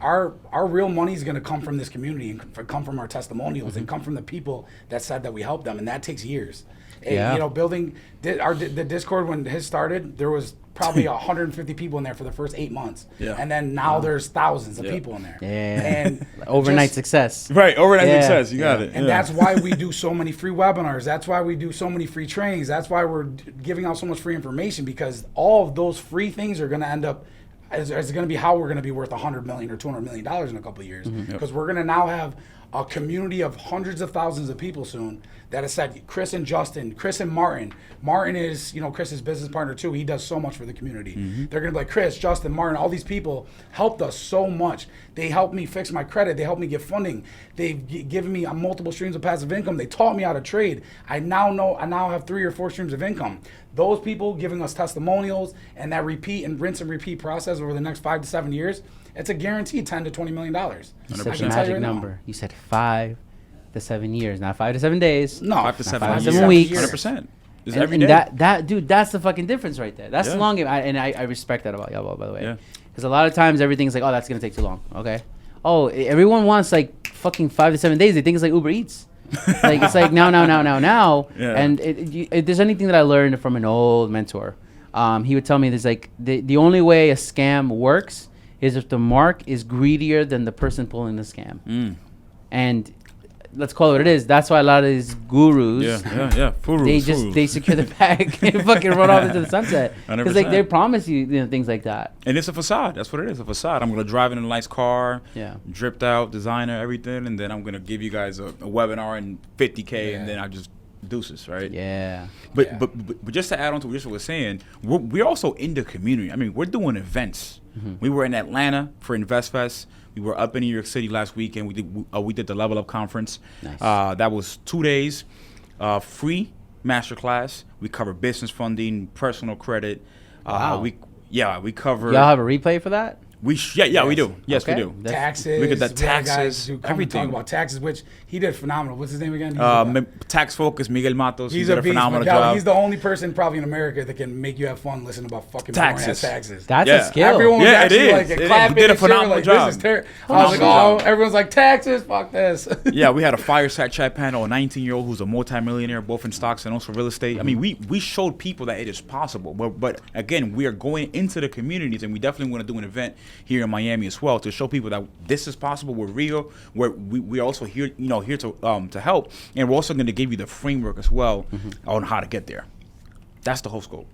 our real money is going to come from this community and come from our testimonials and come from the people that said that we helped them, and that takes years. And, building the Discord when his started, there was probably 150 people in there for the first 8 months, and then now there's thousands of people in there. And overnight success. Right, overnight success. You got it. And that's why we do so many free webinars. That's why we do so many free trainings. That's why we're giving out so much free information, because all of those free things are going to end up is going to be how we're going to be worth $100 million or $200 million in a couple of years, because we're going to now have a community of hundreds of thousands of people soon that have said, Chris and Justin, Chris and Martin. Martin is, Chris's business partner too. He does so much for the community. They're going to be like, Chris, Justin, Martin, all these people helped us so much. They helped me fix my credit. They helped me get funding. They've given me multiple streams of passive income. They taught me how to trade. I now have 3 or 4 streams of income. Those people giving us testimonials and that repeat and rinse and repeat process over the next 5 to 7 years, it's a guaranteed $10 to $20 million. Such a magic number. You said 5 to 7 years, not 5 to 7 days. No, 5 to 7 weeks. 100%. And that dude, that's the fucking difference right there. That's the long game, I respect that about y'all, by the way. Because a lot of times everything's like, oh, that's gonna take too long. Okay. Oh, everyone wants like fucking 5 to 7 days. They think it's like Uber Eats. Like it's like now. Yeah. And if there's anything that I learned from an old mentor, he would tell me there's like the only way a scam works is if the mark is greedier than the person pulling the scam. And let's call it what it is. That's why a lot of these gurus, they secure the bag and fucking run off into the sunset. Because like they promise you, things like that. And it's a facade. That's what it is, a facade. I'm gonna drive in a nice car, dripped out, designer, everything, and then I'm gonna give you guys a webinar and $50K, and then I just deuces, right? Yeah. But just to add on to what you were saying, we're also in the community. I mean, we're doing events. We were in Atlanta for InvestFest. We were up in New York City last week, and we did the Level Up conference. Nice. That was 2 days, free masterclass. We covered business funding, personal credit. Wow. We covered. Y'all have a replay for that? We do. Yes, Okay. we do. Taxes. We get the had taxes, guys who come and everything. talk about taxes, which he did phenomenal. What's his name again? Tax Focus, Miguel Matos. He's he did a a beast, phenomenal Miguel. job. He's the only person probably in America that can make you have fun listening about fucking Taxes. taxes. That's Yeah. a skill. Everyone was Yeah, it actually is. like It is. clapping. He did a and shit. phenomenal Like, job. This is terrible. I was like, oh, everyone's like, taxes, fuck this. Yeah, we had a fireside chat panel, a 19-year-old who's a multimillionaire, both in stocks and also real estate. I mean, we showed people that it is possible. But again, we are going into the communities, and we definitely want to do an event here in Miami as well to show people that this is possible. We're real. We're also here, here to help, and we're also going to give you the framework as well on how to get there. That's the whole scope.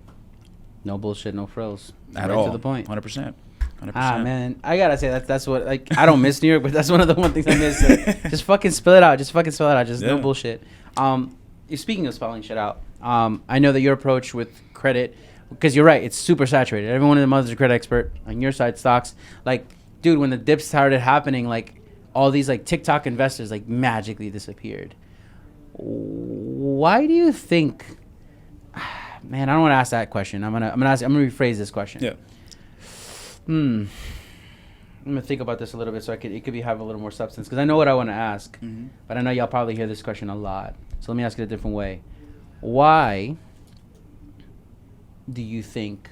No bullshit, no frills. At right all. to the point. 100%. Man, I gotta say that's what, like, I don't miss New York, but that's one of the one things I miss. Just fucking spill it out. Just no bullshit. Speaking of spelling shit out, I know that your approach with credit, because you're right, it's super saturated. Everyone in the mother's a credit expert. On your side, stocks, like, dude, when the dips started happening, like, all these like TikTok investors like magically disappeared. Why do you think? Man, I don't want to ask that question. I'm gonna rephrase this question. Yeah. I'm gonna think about this a little bit so it could have a little more substance, because I know what I want to ask, but I know y'all probably hear this question a lot. So let me ask it a different way. Why do you think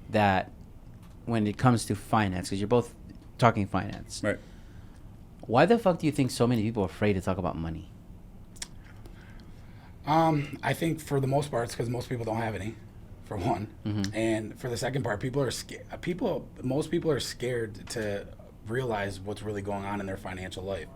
that when it comes to finance, because you're both talking finance, Right. why the fuck do you think so many people are afraid to talk about money? I think for the most part, it's because most people don't have any, for one, and for the second part, people are scared. Most people are scared to realize what's really going on in their financial life.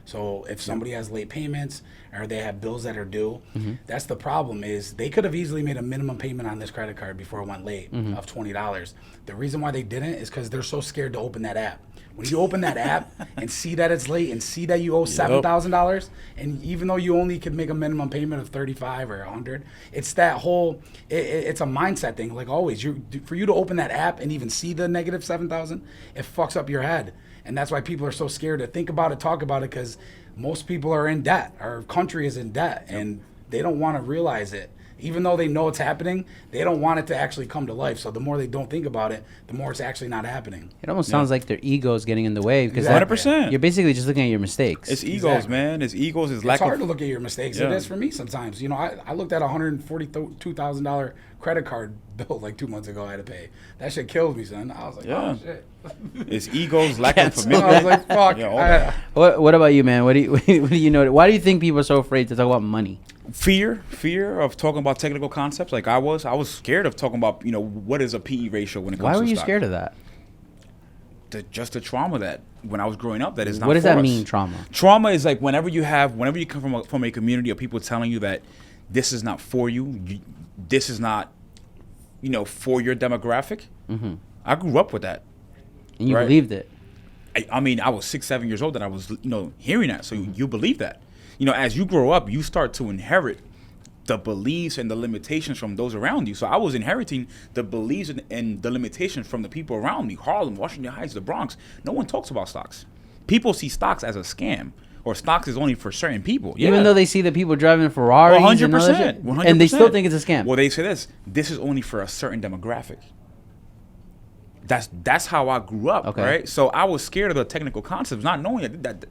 So if somebody has late payments or they have bills that are due, that's the problem. Is they could have easily made a minimum payment on this credit card before it went late of $20. The reason why they didn't is because they're so scared to open that app. When you open that app and see that it's late and see that you owe $7,000, and even though you only could make a minimum payment of $35 or $100, it's that whole it's a mindset thing. Like always, for you to open that app and even see the negative $7,000, it fucks up your head, and that's why people are so scared to think about it, talk about it, because most people are in debt. Our country is in debt, and they don't want to realize it. Even though they know it's happening, they don't want it to actually come to life. So the more they don't think about it, the more it's actually not happening. It almost sounds like their ego is getting in the way, because 100%. you're basically just looking at your mistakes. It's egos, man. It's egos. It's lack It's hard of. to look at your mistakes. It is for me sometimes. I looked at a $142,000 credit card bill like 2 months ago. I had to pay. That shit killed me, son. I was like, oh shit. It's egos, lack of I commitment. was like, fuck. What about you, man? What do you know? Why do you think people are so afraid to talk about money? Fear of talking about technical concepts. Like I was scared of talking about what is a PE ratio when it comes to Why were you stock. scared of that? Just the trauma that when I was growing up that is not. What does for that us. mean, trauma? Trauma is like whenever you come from a community of people telling you that this is not for you, this is not for your demographic. I grew up with that. And you Right. believed it. I mean, I was 6, 7 years old and I was, hearing that. So you believe that. As you grow up, you start to inherit the beliefs and the limitations from those around you. So I was inheriting the beliefs and the limitations from the people around me. Harlem, Washington Heights, the Bronx. No one talks about stocks. People see stocks as a scam, or stocks is only for certain people. Even though they see the people driving Ferraris 100%, and they still think it's a scam. Well, they say this is only for a certain demographic. That's how I grew up, right? So I was scared of the technical concepts, not knowing that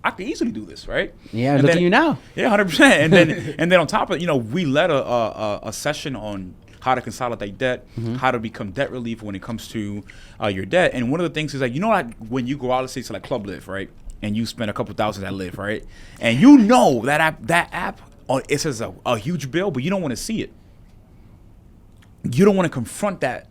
I could easily do this, right? Yeah, look at you now. Yeah, 100%. And then on top of it, we led a session on how to consolidate debt, how to become debt relief when it comes to your debt. And one of the things is like, like when you go out, let's say to like Club Live, right? And you spend a couple thousand at Live, right? And that app, it says a huge bill, but you don't want to see it. You don't want to confront that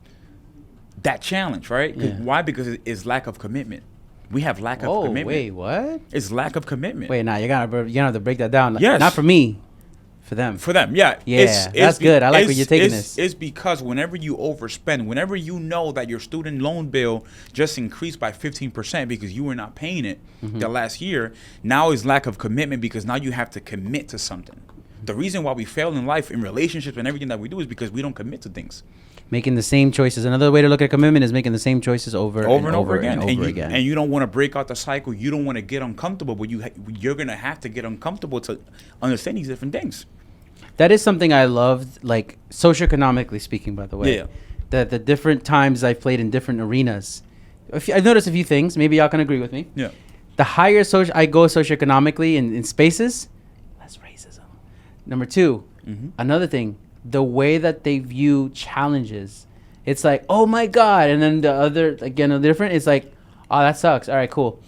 that challenge, right? Yeah. Why? Because it's lack of commitment. We have lack of Oh, commitment. wait, what? It's lack of commitment. Wait, nah, you're gonna have to break that down. Yes. Not for me, for them. For them, yeah. Yeah, that's good. I like where you're taking this. It's because whenever you overspend, whenever you know that your student loan bill just increased by 15% because you were not paying it the last year, now is lack of commitment because now you have to commit to something. The reason why we fail in life, in relationships and everything that we do is because we don't commit to things. Making the same choices. Another way to look at commitment is making the same choices over and over again. And you don't want to break out the cycle. You don't want to get uncomfortable, but you're going to have to get uncomfortable to understand these different things. That is something I loved, like socioeconomically speaking, by the way. Yeah. That the different times I've played in different arenas. I've noticed a few things. Maybe y'all can agree with me. Yeah. The higher I go socioeconomically in spaces, less racism. Number two, another thing, the way that they view challenges. It's like, oh my God. And then the other, again, different. It's like, oh, that sucks. All right, cool.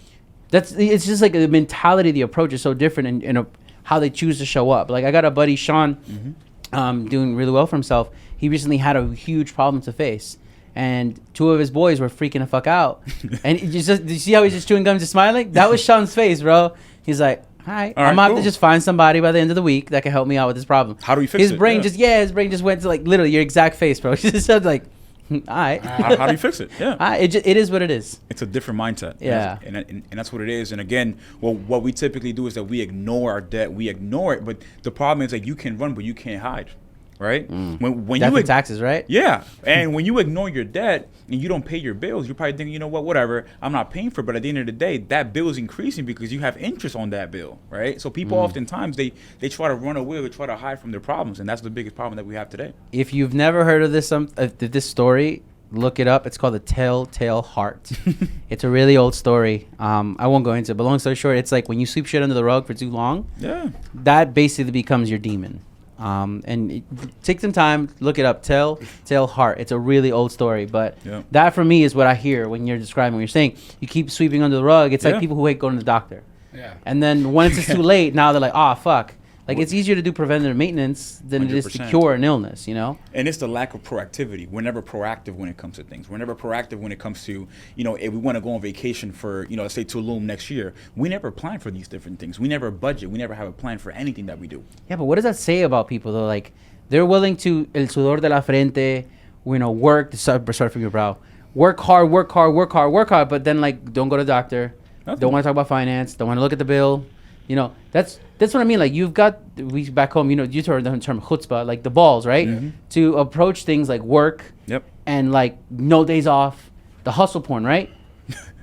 It's just like the mentality, the approach is so different in how they choose to show up. Like I got a buddy, Sean, doing really well for himself. He recently had a huge problem to face. And two of his boys were freaking the fuck out. And do you see how he's just chewing gum, just smiling? That was Sean's face, bro. He's like, hi, I'm gonna have to just find somebody by the end of the week that can help me out with this problem. How do we fix his it? brain his brain just went to like literally your exact face, bro. He just said like, all right. How do you fix it? Yeah. It is what it is. It's a different mindset. Yeah. And that's what it is. And again, what we typically do is that we ignore our debt. We ignore it. But the problem is that you can run, but you can't hide. Right? When Death you and taxes, right? Yeah. And when you ignore your debt and you don't pay your bills, you're probably thinking, you know what, whatever, I'm not paying for it. But at the end of the day, that bill is increasing because you have interest on that bill, right? So people oftentimes, they try to run away, they try to hide from their problems. And that's the biggest problem that we have today. If you've never heard of this story, look it up. It's called The Telltale Heart. It's a really old story. I won't go into it, but long story short, it's like when you sweep shit under the rug for too long, that basically becomes your demon. Take some time, look it up. Telltale Heart. It's a really old story, but that for me is what I hear when you're describing, when you're saying you keep sweeping under the rug. It's like people who hate going to the doctor. Yeah. And then once it's too late, now they're like, oh, fuck. Like, it's easier to do preventative maintenance than 100%. It is to cure an illness, you know? And it's the lack of proactivity. We're never proactive when it comes to things. We're never proactive when it comes to, if we want to go on vacation for, let's say Tulum next year. We never plan for these different things. We never budget. We never have a plan for anything that we do. Yeah, but what does that say about people, though? Like, they're willing to, el sudor de la frente, work, sorry from your brow. Work hard, but then, like, don't go to the doctor. Nothing. Don't want to talk about finance. Don't want to look at the bill. That's what I mean. Like, you've got, we back home, you heard the term chutzpah, like the balls, right? To approach things like work and like no days off, the hustle porn, right?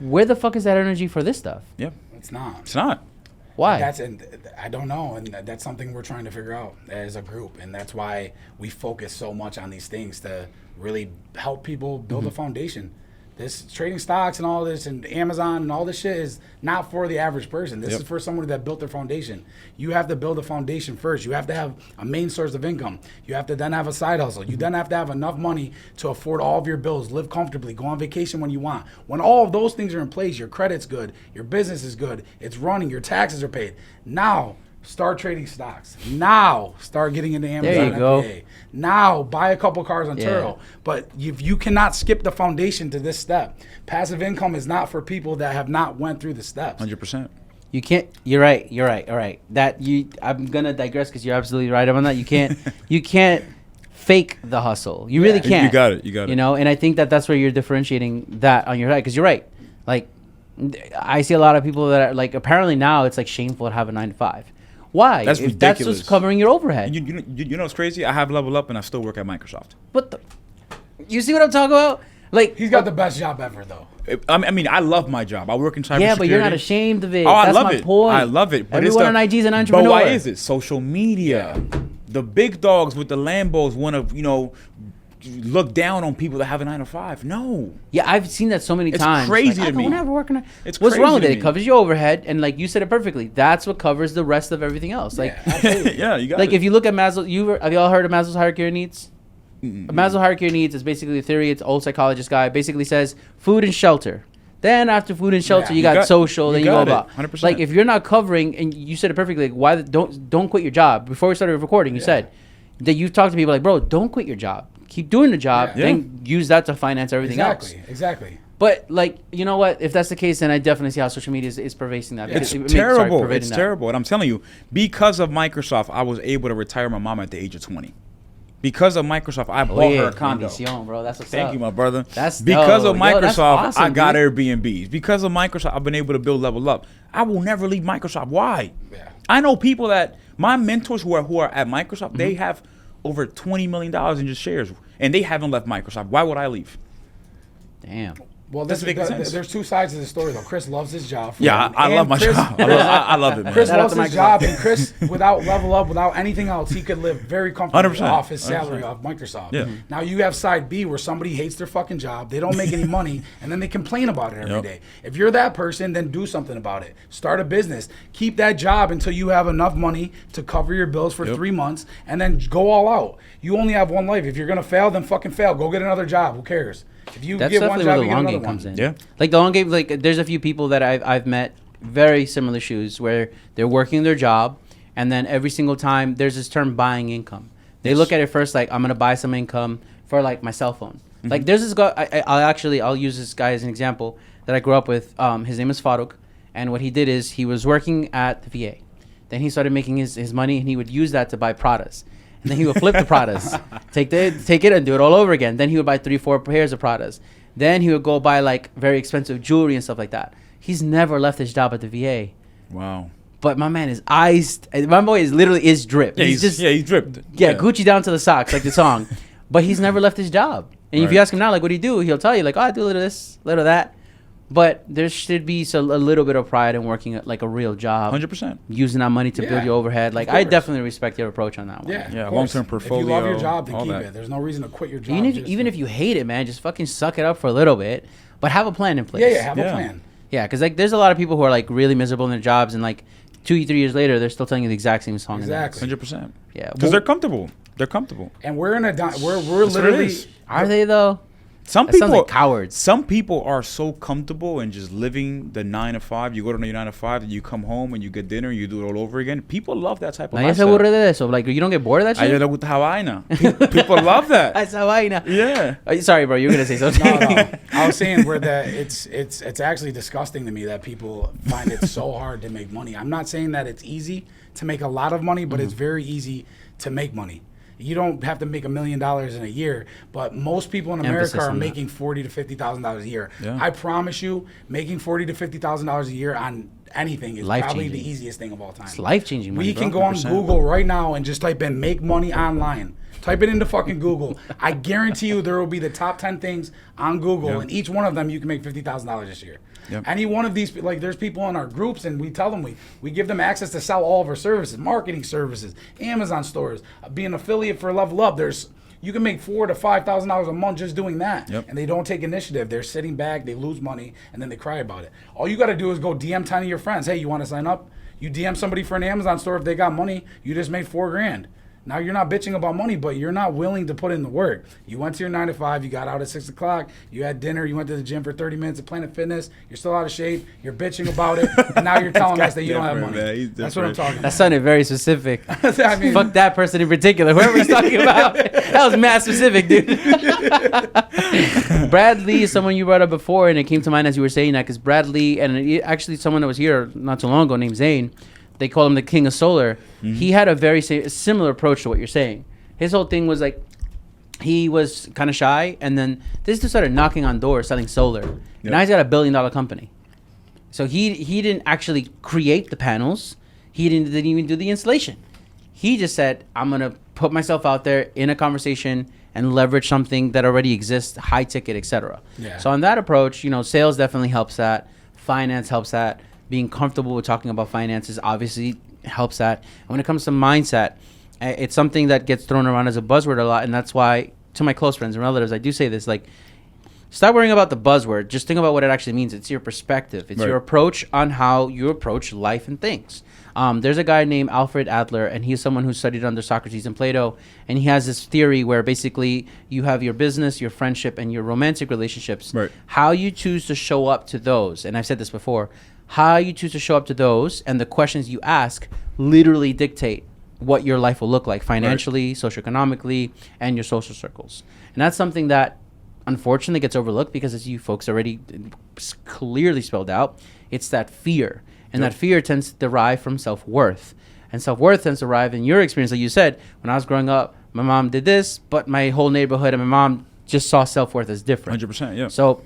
Where the fuck is that energy for this stuff? Yep. It's not. It's not. Why? I don't know. And that's something we're trying to figure out as a group. And that's why we focus so much on these things to really help people build a foundation. This trading stocks and all this and Amazon and all this shit is not for the average person. This is for somebody that built their foundation. You have to build a foundation first. You have to have a main source of income. You have to then have a side hustle. You then have to have enough money to afford all of your bills, live comfortably, go on vacation when you want. When all of those things are in place, your credit's good, your business is good, it's running, your taxes are paid. Now, start trading stocks. Now, start getting into Amazon. There you go. FBA. Now, buy a couple cars on Turo. But if you cannot skip the foundation to this step, passive income is not for people that have not went through the steps. 100%. You can't. You're right. All right. I'm gonna digress because you're absolutely right on that. You can't fake the hustle. You really can't. You got it. And I think that's where you're differentiating that on your side, because you're right. Like, I see a lot of people that are like, apparently now it's like shameful to have a 9 to 5. Why? That's ridiculous. That's what's covering your overhead. You know what's crazy? I have Level Up and I still work at Microsoft. What the? You see what I'm talking about? Like, he's got the best job ever, though. I mean, I love my job. I work in cybersecurity. Yeah, but you're not ashamed of it. Oh, That's I love my it. point. I love it. But everyone on IG is an entrepreneur. But why is it? Social media. The big dogs with the Lambos want to, look down on people that have a 9 to 5. No. Yeah, I've seen that so many times. It's crazy to me. I don't ever work on It's What's crazy wrong with to it? me. It covers your overhead, and like you said it perfectly. That's what covers the rest of everything else. Like, yeah, you got like it. if you look at Maslow, have you all heard of Maslow's hierarchy of needs? Maslow's hierarchy of needs is basically a theory. It's an old psychologist guy. Basically says food and shelter. Then after food and shelter, you got social. Then you go about 100%. like if you're not covering, and you said it perfectly. Like, why don't quit your job? Before we started recording, you said that you've talked to people like, bro, don't quit your job. keep doing the job, Yeah. then use that to finance everything else. Exactly. But like, you know what? If that's the case, then I definitely see how social media is pervading that. It's It terrible. pervading It's that. terrible. And I'm telling you, because of Microsoft, I was able to retire my mom at the age of 20. Because of Microsoft, I bought her a condo. Bendición, bro. That's what's Thank up. you, my brother. That's because of dope. Yo, that's Microsoft, awesome, I got dude. Airbnbs. Because of Microsoft, I've been able to build Level Up. I will never leave Microsoft. Why? Yeah. I know people that my mentors who are at Microsoft, Mm-hmm. they have over $20 million in just shares, and they haven't left Microsoft. Why would I leave? Damn. Well, Doesn't make sense. there's two sides to the story, though. Chris loves his job. Yeah, I love my job. I love it, man. Chris Shout out loves to his Microsoft. job, and Chris, without Level Up, without anything else, he could live very comfortably 100%. off his salary 100%. off Microsoft. Yeah. Now you have side B where somebody hates their fucking job, they don't make any money, and then they complain about it every day. If you're that person, then do something about it. Start a business. Keep that job until you have enough money to cover your bills for 3 months, and then go all out. You only have one life. If you're gonna fail, then fucking fail. Go get another job. Who cares? If you That's get one definitely job, where you the get long another game one. comes in. Yeah. Like the long game, like there's a few people that I've met, very similar shoes, where they're working their job, and then every single time there's this term buying income. They look at it first like, I'm gonna buy some income for like my cell phone. Like there's this guy. I'll use this guy as an example that I grew up with. His name is Faruk, and what he did is he was working at the VA. Then he started making his money, and he would use that to buy Pradas. And then he would flip the Pradas, take it and do it all over again. Then he would buy 3-4 pairs of Pradas. Then he would go buy like very expensive jewelry and stuff like that. He's never left his job at the VA. Wow. But my man is iced. My boy is literally drip. Yeah, he's dripped. Yeah, Gucci down to the socks, like the song. But he's never left his job. And if you Right. ask him now, like, what do you do? He'll tell you, like, oh, I do a little of this, a little of that. But there should be a little bit of pride in working at, like, a real job. 100%. Using that money to build Yeah, your overhead. Like, of I course. definitely respect your approach on that one. Yeah, Yeah, of course. long-term If you love your portfolio, job, then all keep that. it. There's no reason to quit your job. Even if you hate it, man, just fucking suck it up for a little bit. But have a plan in place. have a plan. Yeah, because, like, there's a lot of people who are, like, really miserable in their jobs. And, like, 2-3 years later, they're still telling you the exact same song. Exactly. 100%. Yeah. Because they're comfortable. They're comfortable. And we're in a we're That's what it literally is. Are they, though? Some That sounds people like cowards. Some people are so comfortable in just living the 9 to 5. You go to your 9 to 5, and you come home and you get dinner, and you do it all over again. People love that type of Nadie se lifestyle. aburre de eso. Like, you don't get bored of that A ellos shit? les gusta esa vaina. People love that. Esa vaina. Yeah. Sorry, bro. You were going to say something. no. I was saying where that it's actually disgusting to me that people find it so hard to make money. I'm not saying that it's easy to make a lot of money, but it's very easy to make money. You don't have to make $1 million in a year, but most people in America Emphasis are on that. making $40,000 to $50,000 a year. Yeah. I promise you, making $40,000 to $50,000 a year on anything is probably Life-changing. the easiest thing of all time. It's life-changing money, We can bro. go on 100%. Google right now and just type in "make money online." Type it into fucking Google. I guarantee you there will be the top 10 things on Google, Yeah. and each one of them you can make $50,000 this year. Yep. Any one of these, like there's people in our groups, and we tell them we give them access to sell all of our services, marketing services, Amazon stores, be an affiliate for Level Up. You can make $4,000 to $5,000 a month just doing that, Yep. and they don't take initiative. They're sitting back, they lose money, and then they cry about it. All you got to do is go DM 10 of your friends. Hey, you want to sign up? You DM somebody for an Amazon store. If they got money, you just made $4,000. Now you're not bitching about money, but you're not willing to put in the work. You went to your 9 to 5, you got out at 6 o'clock, you had dinner, you went to the gym for 30 minutes at Planet Fitness, you're still out of shape, you're bitching about it, and now you're telling us that you don't have different, money. man. He's That's what I'm different. talking That about. sounded very specific. I mean, Fuck that person in particular. Whoever was talking about. That was mad specific, dude. Brad Lee is someone you brought up before, and it came to mind as you were saying that, because Brad Lee, and actually someone that was here not too long ago named Zane, they call him the king of solar. He had a very similar approach to what you're saying. His whole thing was like, he was kind of shy, and then this dude started knocking on doors selling solar. And now he's got a $1 billion company. So he didn't actually create the panels. He didn't even do the installation. He just said, I'm going to put myself out there in a conversation and leverage something that already exists, high ticket, etc. Yeah. So on that approach, sales definitely helps that. Finance helps that. Being comfortable with talking about finances obviously helps that. And when it comes to mindset, it's something that gets thrown around as a buzzword a lot. And that's why, to my close friends and relatives, I do say this, like, stop worrying about the buzzword. Just think about what it actually means. It's your perspective. It's your approach on how you approach life and things. There's a guy named Alfred Adler, and he's someone who studied under Socrates and Plato. And he has this theory where basically you have your business, your friendship, and your romantic relationships. Right. How you choose to show up to those, and I've said this before, how you choose to show up to those and the questions you ask literally dictate what your life will look like financially, socioeconomically, and your social circles. And that's something that unfortunately gets overlooked because, as you folks already clearly spelled out, it's that fear. And that fear tends to derive from self-worth. And self-worth tends to derive in your experience. Like you said, when I was growing up, my mom did this, but my whole neighborhood and my mom just saw self-worth as different. 100%, yeah. So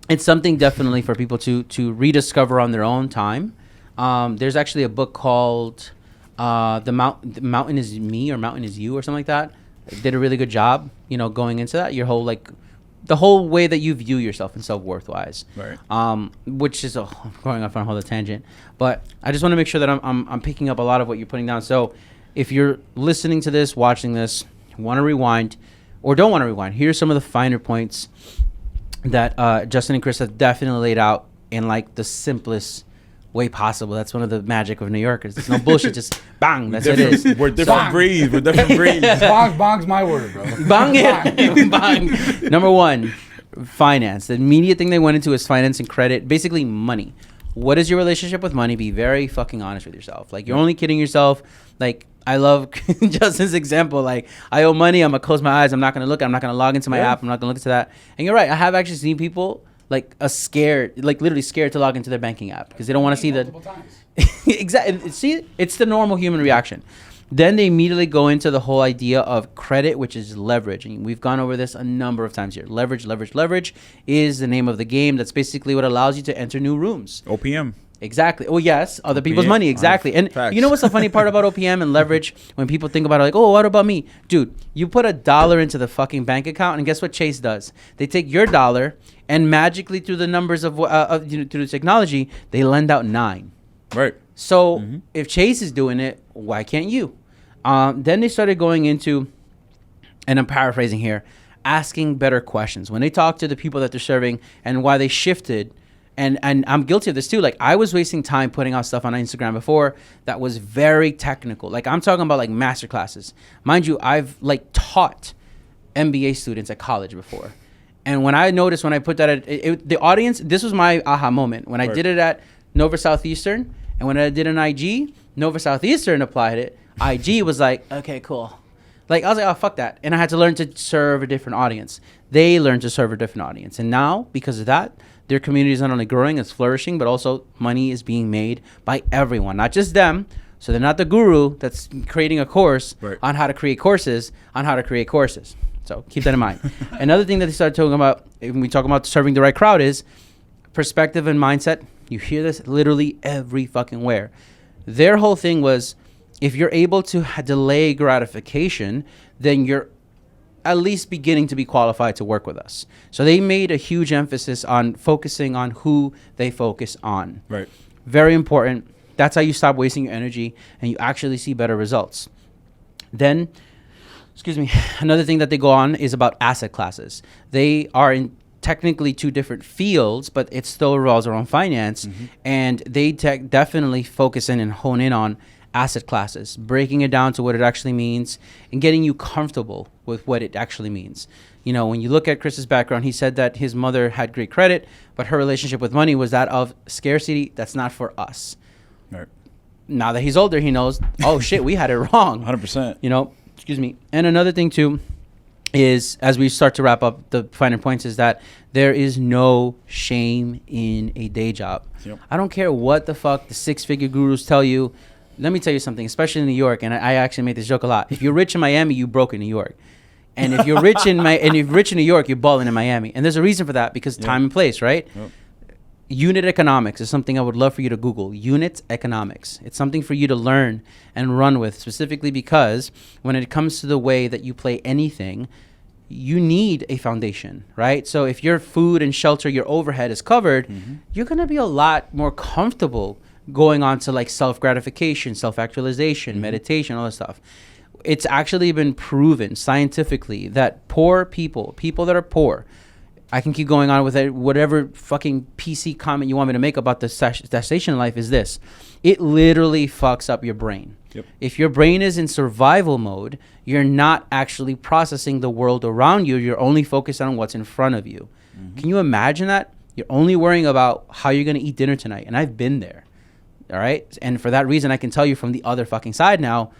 it's something definitely for people to rediscover on their own time. There's actually a book called the Mountain is Me or Mountain is You or something like that. It did a really good job, going into that. Your whole the whole way that you view yourself and self-worth wise, right? Which is going off on a whole tangent, but I just want to make sure that I'm picking up a lot of what you're putting down. So if you're listening to this, watching this, want to rewind or don't want to rewind, here's some of the finer points that Justin and Chris have definitely laid out in the simplest way possible. That's one of the magic of New Yorkers. There's no bullshit. Just bang. That's what it is. We're different breeds. We're different breeds. Bong's my word, bro. Bang it. Bang. Number one, finance. The immediate thing they went into is finance and credit. Basically, money. What is your relationship with money? Be very fucking honest with yourself. You're only kidding yourself. I love Justin's example. I owe money. I'm gonna close my eyes. I'm not gonna look. I'm not gonna log into my app. I'm not gonna look into that. And you're right. I have actually seen people literally scared to log into their banking app because they don't want to see the exactly. See, it's the normal human reaction. Then they immediately go into the whole idea of credit, which is leverage. And we've gone over this a number of times here. Leverage is the name of the game. That's basically what allows you to enter new rooms. OPM. Exactly. Oh, yes. Other people's OPM. money. Exactly. And Facts. You know what's the funny part about OPM and leverage? When people think about it, oh, what about me? Dude, you put $1 into the fucking bank account, and guess what Chase does? They take your dollar, and magically through the numbers of through the technology, they lend out 9. Right. So if Chase is doing it, why can't you? Then they started going into, and I'm paraphrasing here, asking better questions. When they talk to the people that they're serving and why they shifted, and I'm guilty of this too. I was wasting time putting out stuff on Instagram before that was very technical. I'm talking about master classes. Mind you, I've taught MBA students at college before. And when I put that at the audience, this was my aha moment. When I did it at Nova Southeastern, and when I did an IG, Nova Southeastern applied it. IG was okay, cool. I was oh, fuck that. And I had to learn to serve a different audience. They learned to serve a different audience. And now, because of that, their community is not only growing, it's flourishing, but also money is being made by everyone, not just them. So they're not the guru that's creating a course on how to create courses So keep that in mind. Another thing that they started talking about, when we talk about serving the right crowd, is perspective and mindset. You hear this literally every fucking where. Their whole thing was, if you're able to delay gratification, then you're at least beginning to be qualified to work with us. So they made a huge emphasis on focusing on who they focus on. Right. Very important. That's how you stop wasting your energy and you actually see better results. Then, another thing that they go on is about asset classes. They are in technically 2 different fields, but it still revolves around finance. And they definitely focus in and hone in on asset classes, breaking it down to what it actually means and getting you comfortable with what it actually means. When you look at Chris's background, he said that his mother had great credit, but her relationship with money was that of scarcity. That's not for us. Right. Now that he's older, he knows, oh shit, we had it wrong. 100%. And another thing too is, as we start to wrap up the finer points, is that there is no shame in a day job. Yep. I don't care what the fuck the 6-figure gurus tell you. Let me tell you something, especially in New York, and I actually make this joke a lot. If you're rich in Miami, you broke in New York. And if you're rich in New York, you're balling in Miami. And there's a reason for that, because time and place, right? Yep. Unit economics is something I would love for you to Google. Unit economics. It's something for you to learn and run with, specifically because when it comes to the way that you play anything, you need a foundation, right? So if your food and shelter, your overhead is covered, you're going to be a lot more comfortable going on to self-gratification, self-actualization, meditation, all that stuff. It's actually been proven scientifically that poor people that are poor, I can keep going on with it, whatever fucking PC comment you want me to make about the station in life is this. It literally fucks up your brain. Yep. If your brain is in survival mode, you're not actually processing the world around you. You're only focused on what's in front of you. Can you imagine that? You're only worrying about how you're going to eat dinner tonight. And I've been there. All right. And for that reason, I can tell you from the other fucking side now,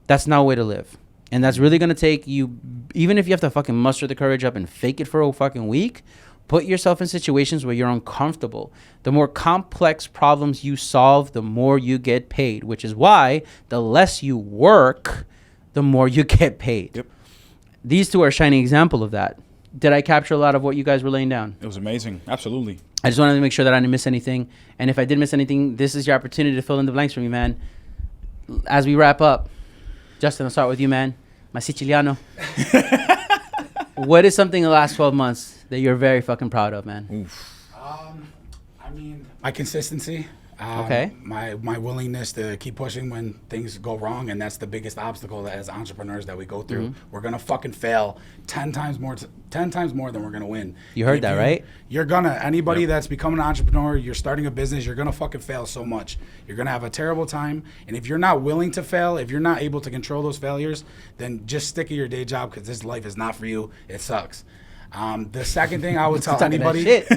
That's not a way to live. And that's really going to take you, even if you have to fucking muster the courage up and fake it for a fucking week, put yourself in situations where you're uncomfortable. The more complex problems you solve, the more you get paid, which is why the less you work, the more you get paid. Yep. These two are a shining example of that. Did I capture a lot of what you guys were laying down? It was amazing. Absolutely. I just wanted to make sure that I didn't miss anything. And if I did miss anything, this is your opportunity to fill in the blanks for me, man. As we wrap up, Justin, I'll start with you, man. My Siciliano. What is something in the last 12 months that you're very fucking proud of, man? Oof. I mean, my consistency. Okay. My willingness to keep pushing when things go wrong, and that's the biggest obstacle that as entrepreneurs that we go through. Mm-hmm. We're gonna fucking fail 10 times more than we're gonna win. You heard And if that, right? You're gonna anybody that's becoming an entrepreneur, you're starting a business, you're gonna fucking fail so much. You're gonna have a terrible time, and if you're not willing to fail, if you're not able to control those failures, then just stick at your day job because this life is not for you. It sucks. The second thing I would tell Talking that anybody. shit.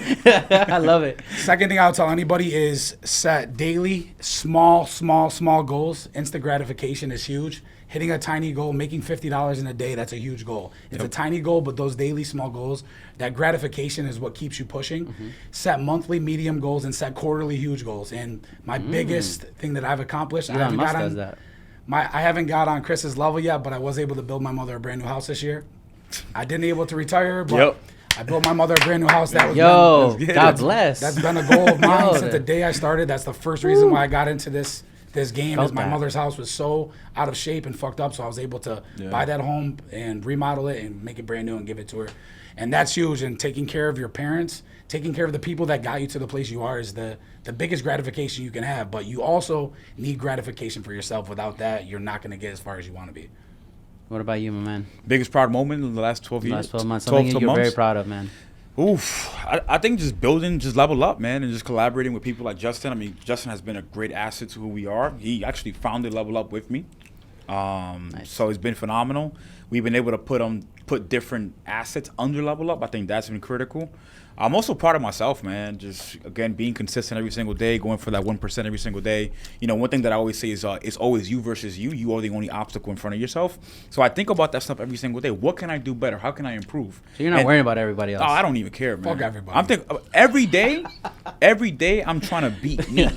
I love it. Second thing I would tell anybody is set daily, small goals. Instant gratification is huge. Hitting a tiny goal, making $50 in a day, that's a huge goal. It's a tiny goal, but those daily small goals, that gratification is what keeps you pushing. Set monthly medium goals and set quarterly huge goals. And my biggest thing that I've accomplished, Elon Musk does that. I haven't got on Chris's level yet, but I was able to build my mother a brand new house this year. I didn't able to retire, but I built my mother a brand new house. That was God bless. That's been a goal of mine Yo, since the day I started. That's the first reason why I got into this game. Felt Is my that. mother's house was so out of shape and fucked up, so I was able to buy that home and remodel it and make it brand new and give it to her. And that's huge. And taking care of your parents, taking care of the people that got you to the place you are is the biggest gratification you can have. But you also need gratification for yourself. Without that, you're not going to get as far as you want to be. What about you, my man? Biggest proud moment in the last 12 years? Last 12 months. Something you're very proud of, man. Oof. I think just building, just level up, man, and just collaborating with people like Justin. I mean, Justin has been a great asset to who we are. He actually founded Level Up with me. So it's been phenomenal. We've been able to put different assets under Level Up. I think that's been critical. I'm also proud of myself, man. Just, again, being consistent every single day, going for that 1% every single day. You know, one thing that I always say is it's always you versus you. You are the only obstacle in front of yourself. So I think about that stuff every single day. What can I do better? How can I improve? So you're not worrying about everybody else. Oh, I don't even care, man. Fuck everybody. I'm thinking every day I'm trying to beat me.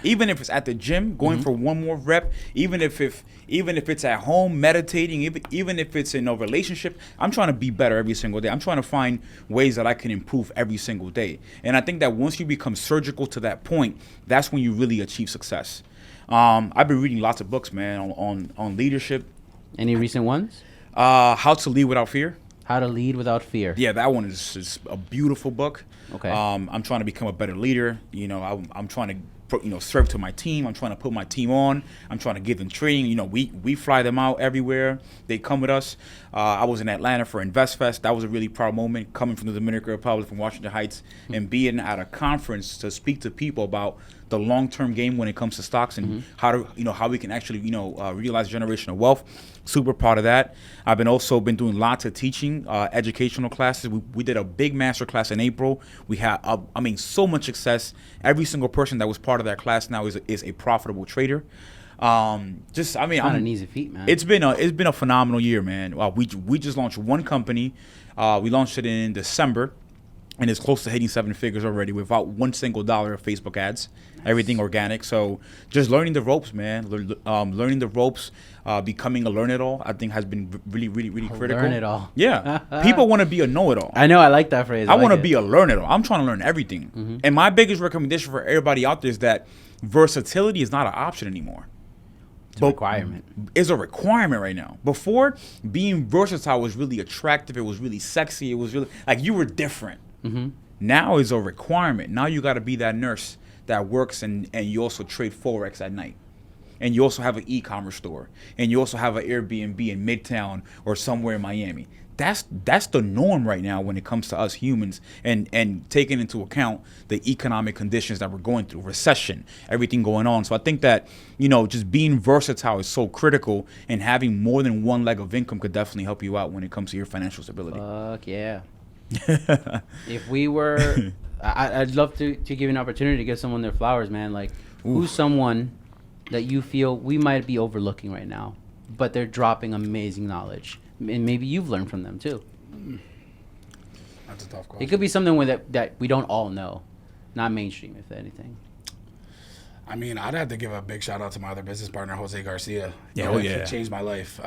Even if it's at the gym, going for one more rep, even if it's at home meditating, even if it's in a relationship, I'm trying to be better every single day. I'm trying to find ways that I can improve every single day. And I think that once you become surgical to that point, that's when you really achieve success. I've been reading lots of books, man, on leadership. Any recent ones? How to Lead Without Fear. How to Lead Without Fear. Yeah, that one is a beautiful book. Okay. I'm trying to become a better leader. You know, I'm trying to serve to my team. I'm trying to put my team on. I'm trying to give them training. You know, we fly them out everywhere. They come with us. I was in Atlanta for InvestFest. That was a really proud moment, coming from the Dominican Republic, from Washington Heights, and being at a conference to speak to people about the long-term game when it comes to stocks and how we can actually realize generational wealth. Super proud of that. I've been doing lots of teaching, educational classes. We did a big master class in April. We had so much success. Every single person that was part of that class now is a profitable trader. It's not an easy feat, man. It's been a phenomenal year, man. We just launched one company. We launched it in December, and it's close to hitting 7 figures already without one single dollar of Facebook ads. Everything organic. So just learning the ropes, man. Learning the ropes, becoming a learn-it-all, I think has been really, really, really critical. Learn-it-all. Yeah. People want to be a know-it-all. I know. I like that phrase. I want to be a learn-it-all. I'm trying to learn everything. And my biggest recommendation for everybody out there is that versatility is not an option anymore. It's a requirement. It's a requirement right now. Before, being versatile was really attractive. It was really sexy. It was really like you were different. Now it's a requirement. Now you got to be that nurse that works and you also trade Forex at night. And you also have an e-commerce store. And you also have an Airbnb in Midtown or somewhere in Miami. That's the norm right now when it comes to us humans and taking into account the economic conditions that we're going through, recession, everything going on. So I think that, just being versatile is so critical, and having more than one leg of income could definitely help you out when it comes to your financial stability. Fuck yeah. If we were, I'd love to give you an opportunity to give someone their flowers, man. Like, who's someone that you feel we might be overlooking right now? but they're dropping amazing knowledge. And maybe you've learned from them too. That's a tough question. It could be something that we don't all know, not mainstream, if anything. I mean, I'd have to give a big shout out to my other business partner, Jose Garcia. Yeah, He changed my life.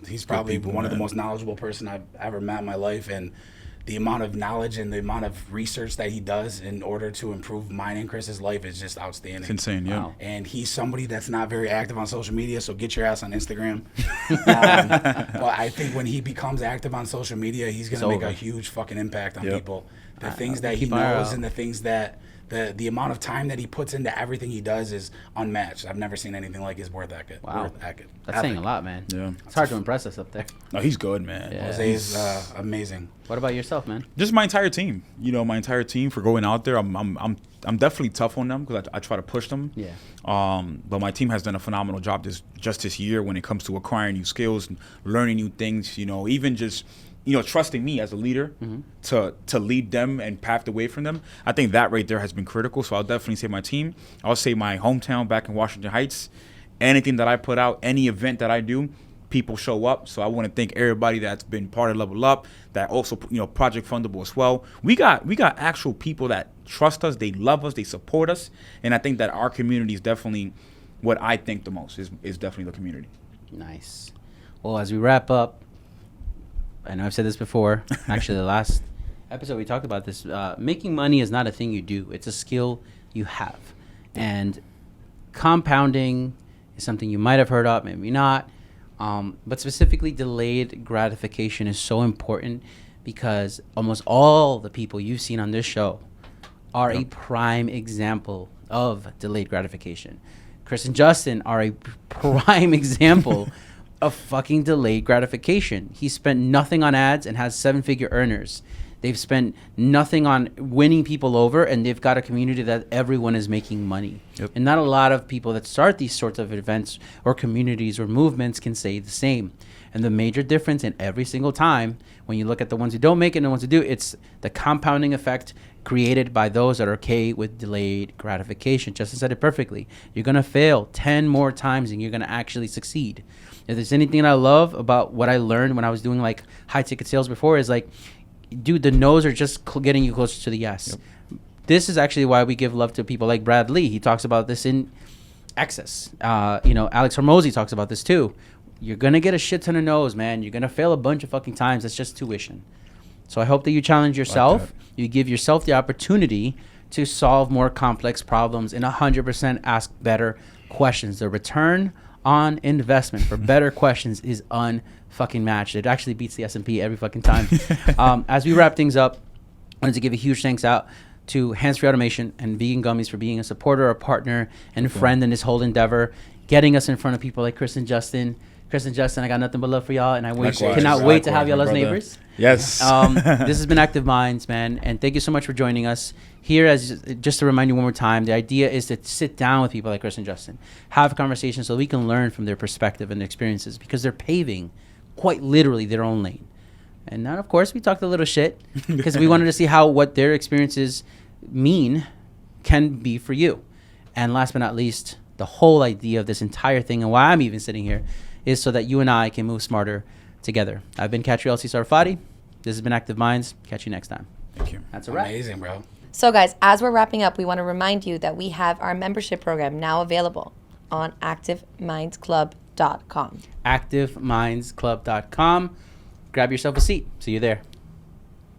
He's probably one of the most knowledgeable person I've ever met in my life, and the amount of knowledge and the amount of research that he does in order to improve mine and Chris's life is just outstanding. It's insane, yeah. Wow. And he's somebody that's not very active on social media, so get your ass on Instagram. But I think when he becomes active on social media, he's going to make a huge fucking impact on people. The things that he knows and the things that the amount of time that he puts into everything he does is unmatched. I've never seen anything like his work ethic. Wow. That's saying a lot, man. Yeah. It's hard to impress us up there. No, he's good, man. Yeah. Jose is amazing. What about yourself, man? Just my entire team. You know, my entire team for going out there. I'm definitely tough on them because I try to push them. Yeah. But my team has done a phenomenal job this year when it comes to acquiring new skills, and learning new things. You know, even just trusting me as a leader to lead them and path the way from them. I think that right there has been critical. So I'll definitely say my team. I'll say my hometown back in Washington Heights. Anything that I put out, any event that I do, people show up. So I want to thank everybody that's been part of Level Up, that also, Project Fundable as well. We got actual people that trust us, they love us, they support us. And I think that our community is definitely what I think the most is definitely the community. Nice. Well, as we wrap up, I know I've said this before. Actually, the last episode we talked about this. Making money is not a thing you do. It's a skill you have. And compounding is something you might have heard of, maybe not. But specifically, delayed gratification is so important because almost all the people you've seen on this show are a prime example of delayed gratification. Chris and Justin are a prime example of fucking delayed gratification. He spent nothing on ads and has 7-figure earners. They've spent nothing on winning people over, and they've got a community that everyone is making money. Yep. And not a lot of people that start these sorts of events or communities or movements can say the same. And the major difference in every single time, when you look at the ones who don't make it and the ones who do, it's the compounding effect created by those that are okay with delayed gratification. Justin said it perfectly. You're going to fail 10 more times and you're going to actually succeed. If there's anything that I love about what I learned when I was doing like high ticket sales before is like, dude, the no's are just getting you closer to the yes. Yep. This is actually why we give love to people like Brad Lee. He talks about this in Access. Alex Hormozy talks about this too. You're going to get a shit ton of no's, man. You're going to fail a bunch of fucking times. That's just tuition. So I hope that you challenge yourself. Like you give yourself the opportunity to solve more complex problems and 100% ask better questions. The return on investment for better questions is unfucking matched. It actually beats the S&P every fucking time. As we wrap things up, I wanted to give a huge thanks out to Hands Free Automation and Vegan Gummies for being a supporter, a partner, and a friend in this whole endeavor, getting us in front of people like Chris and Justin. Chris and Justin, I got nothing but love for y'all, and I cannot wait to have y'all as neighbors. Yes. This has been Active Minds, man, and thank you so much for joining us. Here, just to remind you one more time, the idea is to sit down with people like Chris and Justin, have a conversation so we can learn from their perspective and their experiences, because they're paving, quite literally, their own lane. And now, of course, we talked a little shit because we wanted to see how what their experiences can be for you. And last but not least, the whole idea of this entire thing and why I'm even sitting here is so that you and I can move smarter together. I've been Catriel C. Sarfati. This has been Active Minds. Catch you next time. Thank you. That's a wrap. Amazing, bro. So, guys, as we're wrapping up, we want to remind you that we have our membership program now available on ActiveMindsClub.com. ActiveMindsClub.com. Grab yourself a seat. See you there.